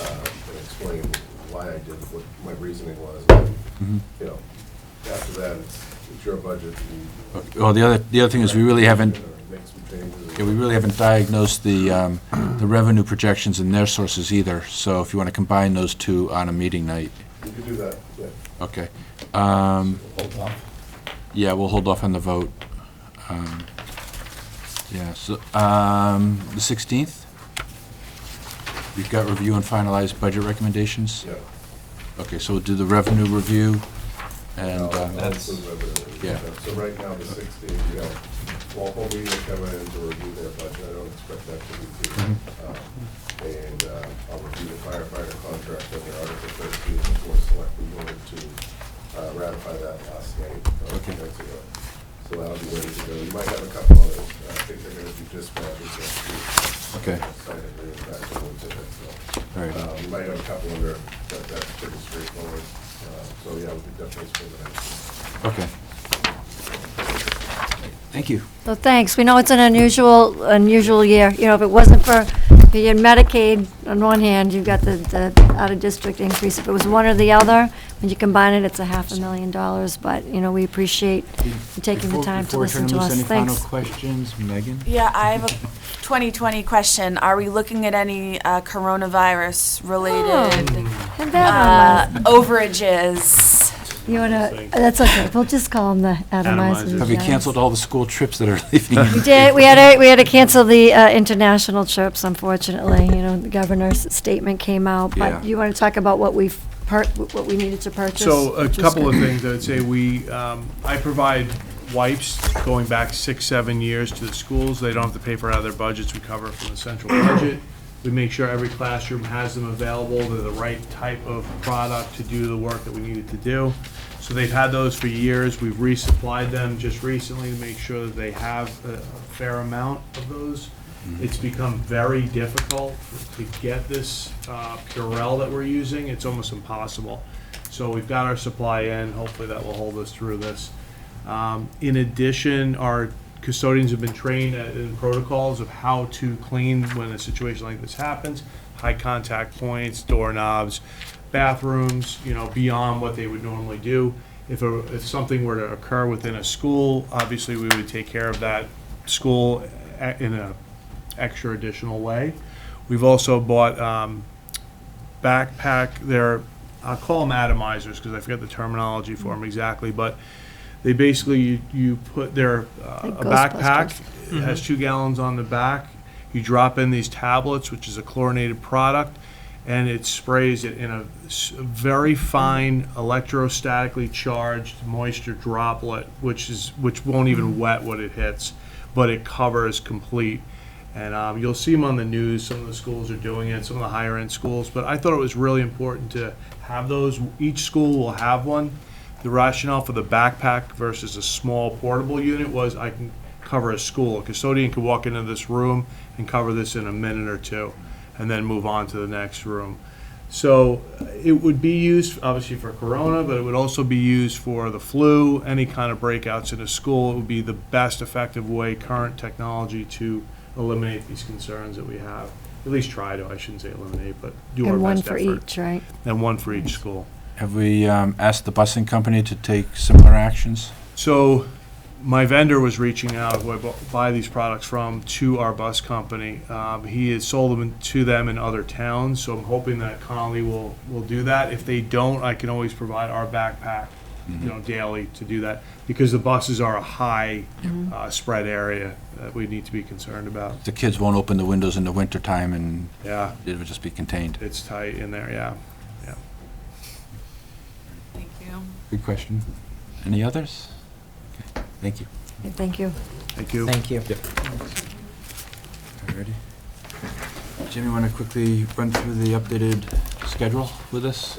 and explain why I did, what my reasoning was. And, Mhm. After that, it's your budget. Well, the other thing is we really haven't, Make some changes. yeah, we really haven't diagnosed the revenue projections and their sources either, so if you want to combine those two on a meeting night. You could do that, yeah. Okay. Hold off. Yeah, we'll hold off on the vote. Yeah, so, the 16th? We've got review and finalized budget recommendations? Yeah. Okay, so we'll do the revenue review, and, I'll that's- include revenue. yeah. So right now, the 16th, we have Walpole meeting coming in to review their budget. I don't expect that to be too. And I'll review the firefighter contract under Article 13, the Board of Selectmen voted to ratify that last night. Okay. Months ago. So that'll be ready to go. You might have a couple others. I think they're going to do dispatches next week. Okay. Sign agreement back to them today, so. All right. You might have a couple under, that's pretty straightforward. So yeah, we could definitely spend the next one. Okay. Thank you. So thanks. We know it's an unusual year. If it wasn't for, you had Medicaid on one hand, you've got the out-of-district increase. If it was one or the other, when you combine it, it's $500,000. But, we appreciate you taking the time to listen to us. Any final Thanks. questions, Megan? Yeah, I have a 2020 question. Are we looking at any coronavirus-related And that on overages? You that's okay. We'll just call them the atomizers. Have you canceled all the school trips that are leaving? We did. We had to cancel the international trips, unfortunately. The governor's statement came out. Yeah. But you want to talk about what we needed to purchase? So a which is couple of good. things, I would say, I provide wipes going back 6-7 years to the schools. They don't have to pay for it out of their budgets, we cover it from the central budget. We make sure every classroom has them available, they're the right type of product to do the work that we needed to do. So they've had those for years, we've resupplied them just recently to make sure that they have a fair amount of those. It's become very difficult to get this Purell that we're using, it's almost impossible. So we've got our supply in, hopefully that will hold us through this. In addition, our custodians have been trained in protocols of how to clean when a situation like this happens. High contact points, doorknobs, bathrooms, beyond what they would normally do. If something were to occur within a school, obviously we would take care of that school in a extra additional way. We've also bought I'll call them atomizers because I forget the terminology for them exactly, but they basically, you put a backpack, it has 2 gallons on the back, you drop in these tablets, which is a chlorinated product, and it sprays it in a very fine electrostatically charged moisture droplet, which won't even wet what it hits, but it covers complete. And you'll see them on the news, some of the schools are doing it, some of the higher end schools, but I thought it was really important to have those. Each school will have one. The rationale for the backpack versus a small portable unit was I can cover a school. A custodian could walk into this room and cover this in a minute or two and then move on to the next room. So it would be used obviously for corona, but it would also be used for the flu, any kind of breakouts in a school. It would be the best effective way, current technology, to eliminate these concerns that we have. at least try to, I shouldn't say eliminate, but do our And one best for effort. each, right? And one for each school. Have we asked the busing company to take similar actions? So my vendor was reaching out, who I buy these products from, to our bus company. He has sold them to them in other towns, so I'm hoping that Connolly will do that. If they don't, I can always provide our backpack, daily to do that, because the buses are a high spread area that we need to be concerned about. The kids won't open the windows in the wintertime and Yeah, it would just be contained. it's tight in there, yeah. Thank you. Good question. Any others? Okay, thank you. Okay, thank you. Thank you. Thank you. Ready? Jim, you want to quickly run through the updated schedule with us?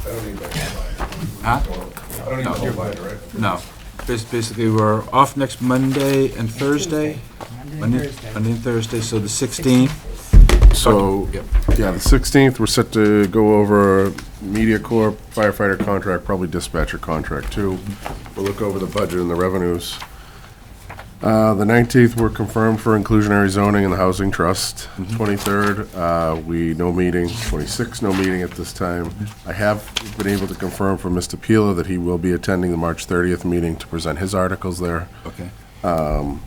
I don't need that binder. Huh? I don't need the whole binder, right? No. Basically, we're off next Monday and Thursday. Monday and Thursday, so the 16th. So, Yep. yeah, the 16th, we're set to go over Media Corp firefighter contract, probably dispatcher contract too. We'll look over the budget and the revenues. The 19th, we're confirmed for inclusionary zoning and the housing trust. 23rd, no meeting. 26th, no meeting at this time. I have been able to confirm from Mr. Peeler that he will be attending the March 30th meeting to present his articles there. Okay.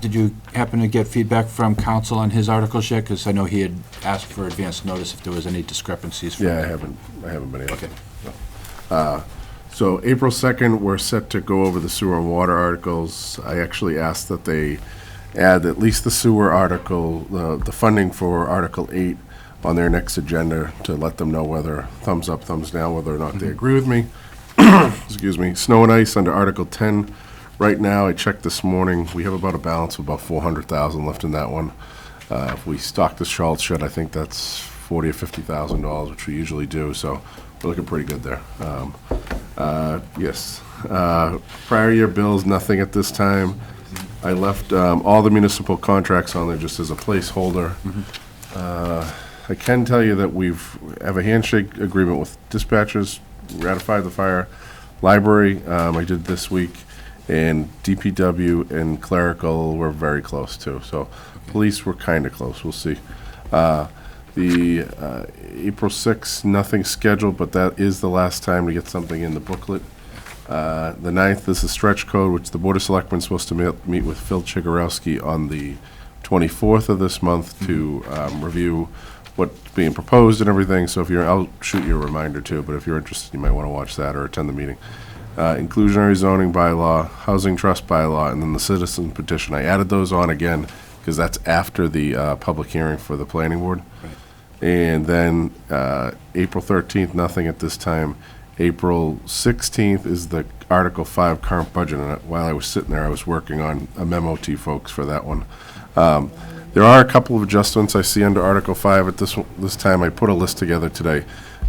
Did you happen to get feedback from council on his articles yet? Because I know he had asked for advance notice if there was any discrepancies. From Yeah, I haven't been able to. No. So April 2nd, we're set to go over the sewer and water articles. I actually asked that they add at least the sewer article, the funding for Article 8 on their next agenda to let them know whether thumbs up, thumbs down, whether or not they agree with me. Excuse me. Snow and ice under Article 10. Right now, I checked this morning, we have about a balance of about $400,000 left in that one. If we stock the Charlotte shed, I think that's $40,000 or $50,000, which we usually do, so we're looking pretty good there. Yes. Prior year bills, nothing at this time. I left all the municipal contracts on there just as a placeholder. I can tell you that have a handshake agreement with dispatchers, ratified the fire. Library, I did this week, and DPW and clerical were very close too. So police were kind of close, we'll see. The April 6th, nothing scheduled, but that is the last time to get something in the booklet. The 9th is the stretch code, which the Board of Selectmen is supposed to meet with Phil Chigorowski on the 24th of this month to review what's being proposed and everything. So I'll shoot you a reminder too, but if you're interested, you might want to watch that or attend the meeting. Inclusionary zoning bylaw, housing trust bylaw, and then the citizen petition. I added those on again because that's after the public hearing for the planning board. Right. And then April 13th, nothing at this time. April 16th is the Article 5 current budget, and while I was sitting there, I was working on a memo to you folks for that one. There are a couple of adjustments I see under Article 5 at this time. I put a list together today.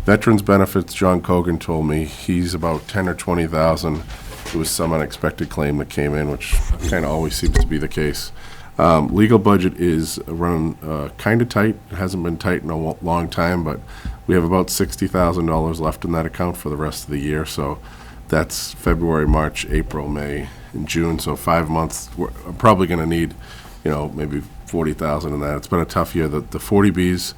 Veterans benefits, John Cogan told me he's about 10 or 20,000. It was some unexpected claim that came in, which kind of always seems to be the case. Legal budget is running kind of tight. It hasn't been tight in a long time, but we have about $60,000 left in that account for the rest of the year. So that's February, March, April, May, and June. So 5 months. I'm probably going to need, maybe 40,000 in that. It's been a tough year. The 40Bs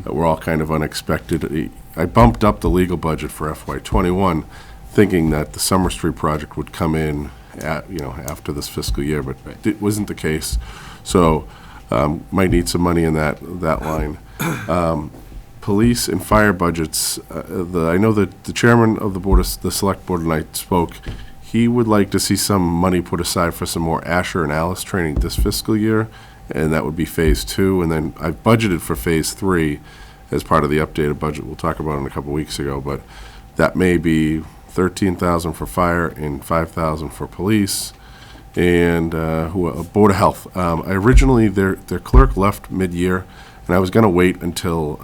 were all kind of unexpected. I bumped up the legal budget for FY21, thinking that the Summer Street project would come in after this fiscal year, but it wasn't the case. So might need some money in that line. Police and fire budgets. I know that the chairman of the select board and I spoke. He would like to see some money put aside for some more Asher and Alice training this fiscal year, and that would be phase 2. And then I've budgeted for phase 3 as part of the updated budget we'll talk about in a couple weeks ago. But that may be $13,000 for fire and $5,000 for police, and Board of Health. Originally, their clerk left mid-year, and I was going to wait until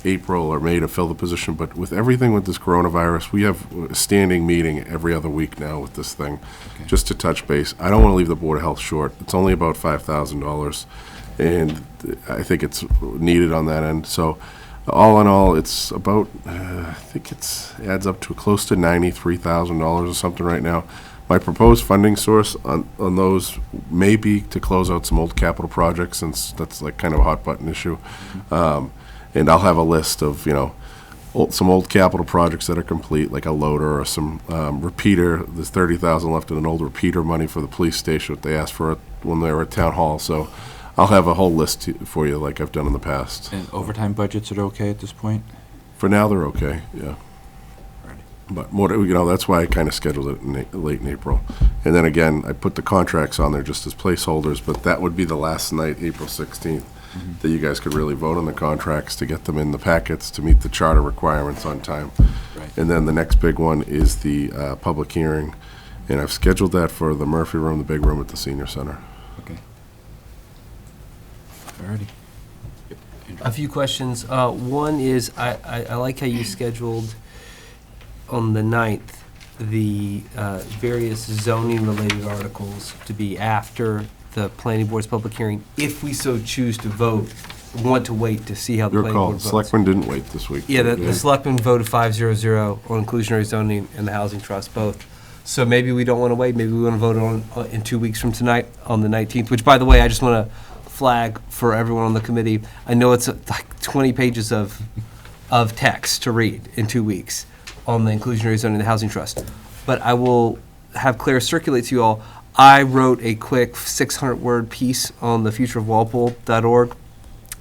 April or May to fill the position. But with everything with this coronavirus, we have a standing meeting every other week now with this thing, just to touch base. I don't want to leave the Board of Health short. It's only about $5,000, and I think it's needed on that end. So All in all, it's about, I think adds up to close to $93,000 or something right now. My proposed funding source on those may be to close out some old capital projects, since that's like kind of a hot button issue. And I'll have a list of, some old capital projects that are complete, like a loader or some repeater. There's $30,000 left in an old repeater money for the police station that they asked for when they were at town hall. So I'll have a whole list for you, like I've done in the past. And overtime budgets are okay at this point? For now, they're okay, yeah. But more, that's why I kind of scheduled it late in April. And then again, I put the contracts on there just as placeholders, but that would be the last night, April 16th, that you guys could really vote on the contracts to get them in the packets to meet the charter requirements on time. Right. And then the next big one is the public hearing. And I've scheduled that for the Murphy Room, the big room at the senior center. Okay. Alrighty. A few questions. One is, I like how you scheduled on the 9th the various zoning-related articles to be after the planning board's public hearing, if we so choose to vote, want to wait to see how the Your planning call. board votes. Selectmen didn't wait this week. Yeah, the selectmen voted 5-0-0 on inclusionary zoning and the housing trust both. So maybe we don't want to wait, maybe we want to vote on in 2 weeks from tonight, on the 19th, which, by the way, I just want to flag for everyone on the committee. I know it's like 20 pages of text to read in 2 weeks on the inclusionary zoning and the housing trust. But I will have Claire circulate to you all. I wrote a quick 600-word piece on the futureofwalpole.org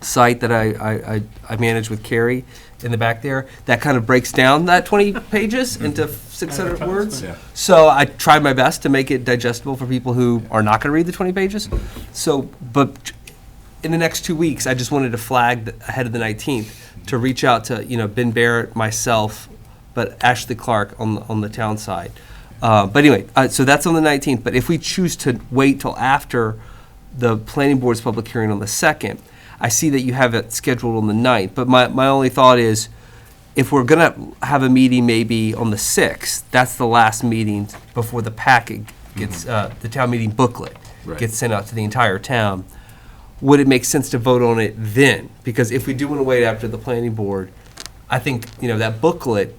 site that I manage with Carrie in the back there that kind of breaks down that 20 pages into 600 words. Yeah. So I tried my best to make it digestible for people who are not going to read the 20 pages. So, but in the next 2 weeks, I just wanted to flag ahead of the 19th to reach out to, Ben Barrett, myself, but Ashley Clark on the town side. But anyway, so that's on the 19th. But if we choose to wait till after the planning board's public hearing on the 2nd, I see that you have it scheduled on the 9th. But my only thought is, if we're going to have a meeting maybe on the 6th, that's the last meeting before the packet gets, the town meeting booklet Right. gets sent out to the entire town. Would it make sense to vote on it then? Because if we do want to wait after the planning board, I think, that booklet,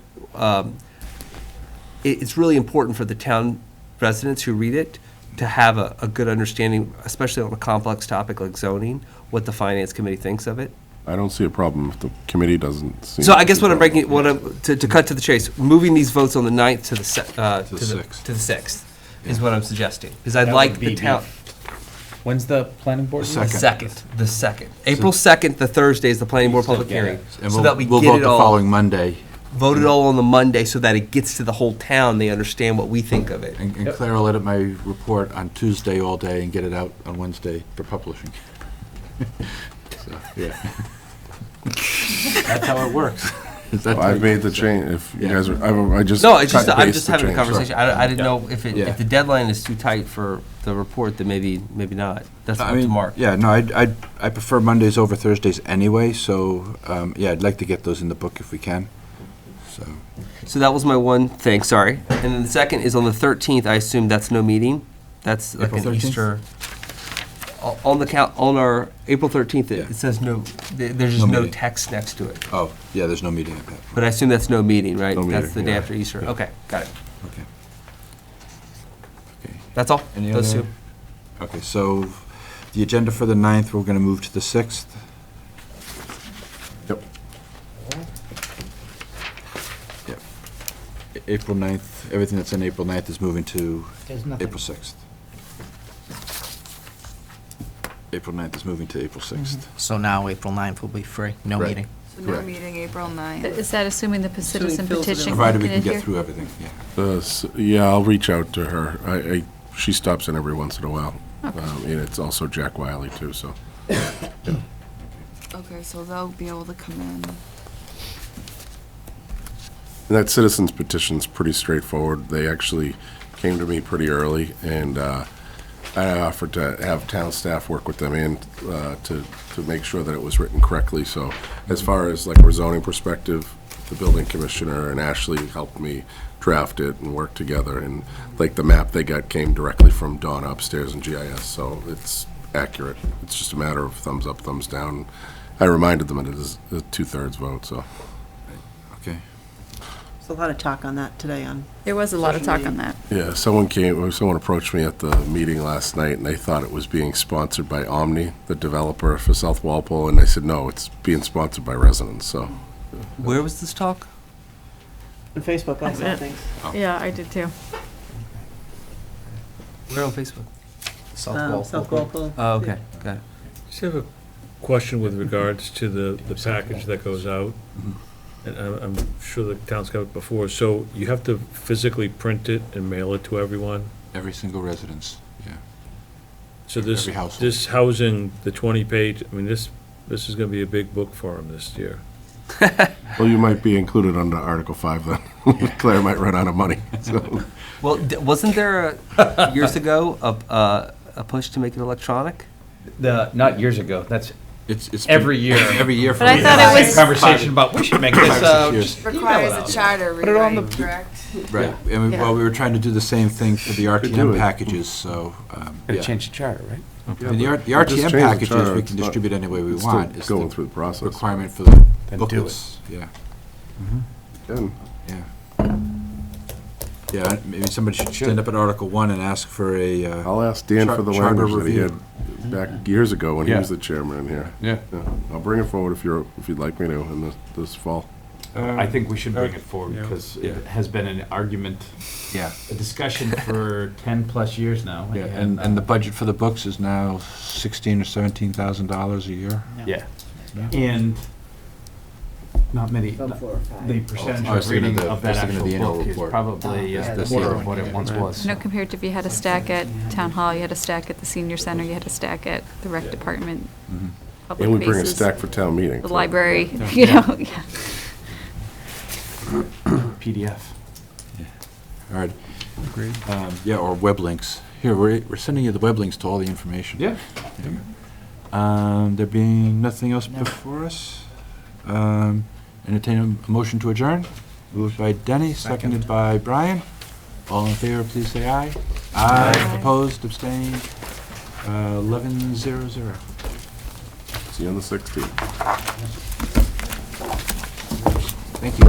it's really important for the town residents who read it to have a good understanding, especially on a complex topic like zoning, what the finance committee thinks of it. I don't see a problem if the committee doesn't see. So I guess what I'm breaking, to cut to the chase, moving these votes on the 9th to the 6th is what I'm suggesting. Because I'd That like would the be town. When's the planning board? The meeting? The 2nd. April 2nd, the Thursday, is the planning board public hearing. And So that we we'll get vote it the all, following Monday. vote it all on the Monday so that it gets to the whole town, they understand what we think of it. And Claire will edit my report on Tuesday all day and get it out on Wednesday for publishing. So, yeah. That's how it works. Is that I've right? made the change. If you Yeah. guys are, I just. No, it's just, cut and I'm paste just the having a change, conversation. sorry. I didn't know if Yeah. if the deadline is too tight for the report, then maybe not. That's up I to mean, Mark. yeah, no, I prefer Mondays over Thursdays anyway, so, yeah, I'd like to get those in the book if we can, so. So that was my one thing, sorry. And then the second is on the 13th, I assume that's no meeting? That's like April an 13th? Easter. On our April 13th, Yeah. it says no, there's just No no meeting. text next to it. Oh, yeah, there's no meeting at that. But I assume that's no meeting, right? No That's meeting, the day yeah. after Easter. Yeah. Okay, got it. Okay. Okay. That's all? Any Those other? two. Okay, so the agenda for the 9th, we're going to move to the 6th. Yep. Yep. April 9th, everything that's in April 9th is moving to April 6th. April 9th is moving to April 6th. So now April 9th will be free, no Right. meeting. So no Correct. meeting April 9th. Is that assuming the citizen Phil's petition? Provided we can adhere? get through everything, yeah. Yeah, I'll reach out to her. She stops in every once in a while. Okay. And it's also Jack Wiley too, so. Okay, so they'll be able to come in. And that citizens petition's pretty straightforward. They actually came to me pretty early, and I offered to have town staff work with them and to make sure that it was written correctly. So as far as like a zoning perspective, the building commissioner and Ashley helped me draft it and work together. And like the map they got came directly from Donna upstairs in GIS, so it's accurate. It's just a matter of thumbs up, thumbs down. I reminded them it is a 2/3 vote, so. Okay. There's a lot of talk on that today on. There was a lot of social talk on media. that. Yeah, someone approached me at the meeting last night, and they thought it was being sponsored by Omni, the developer for South Walpole, and I said, no, it's being sponsored by residents, so. Where was this talk? On Facebook, I saw things. Yeah, I did too. Where on Facebook? South Walpole. Oh, okay, got it. Just have a question with regards to the package that goes out. And I'm sure the town's got it before. So you have to physically print it and mail it to everyone? Every single residence, yeah. So this, Every household. this housing, the 20-page, I mean, this is going to be a big book for them this year. Well, you might be included under Article 5 then. Claire might run out of money, so. Well, wasn't there years ago a push to make it electronic? Not years ago, that's It's every year. Every year for. But I thought it was- Conversation about, we should make this, 5 or 6 years. just email it Requires out. a charter Put it on rewrite, the- correct? Right, and Yeah. well, we were trying to do the same thing for the do RTM it. packages, so, Gotta yeah. change the charter, right? And the Just RTM change the packages, charter. we It's can not- distribute any way we it's want. still It's going the through the process. requirement for the Then do it. booklets, yeah, Again, yeah. Yeah, maybe somebody should stand up at Article 1 and ask for a, I'll ask Dan for the Charter language that he review. had back years ago when he Yeah. was the chairman in here. Yeah. Yeah, I'll bring it forward if you'd like me to in this fall. I think we should bring it forward, Yeah. because it has been an argument, yeah. a discussion for 10-plus years now. Yeah, and the budget for the books is now $16,000 or $17,000 a year. Yeah, and not many, Some 4 or 5. the percentage I was of thinking reading of of the- I was that thinking of the actual annual book is report. probably Yeah, a that's quarter the of what it once was. You know, compared to if you had a stack at Town Hall, you had a stack at the senior center, you had a stack at the rec department, Mhm. public And we bring a faces, stack for town meeting. the too. library, you know, yeah. PDF. All right. Yeah, or web links. Here, we're sending you the web links to all the information. Yeah. There you go. There being nothing else before us, entertain a motion to adjourn. Moved by Denny, seconded by Brian. All in favor, please say aye. Aye. Opposed, abstained, 11:00. See you on the 16th. Thank you.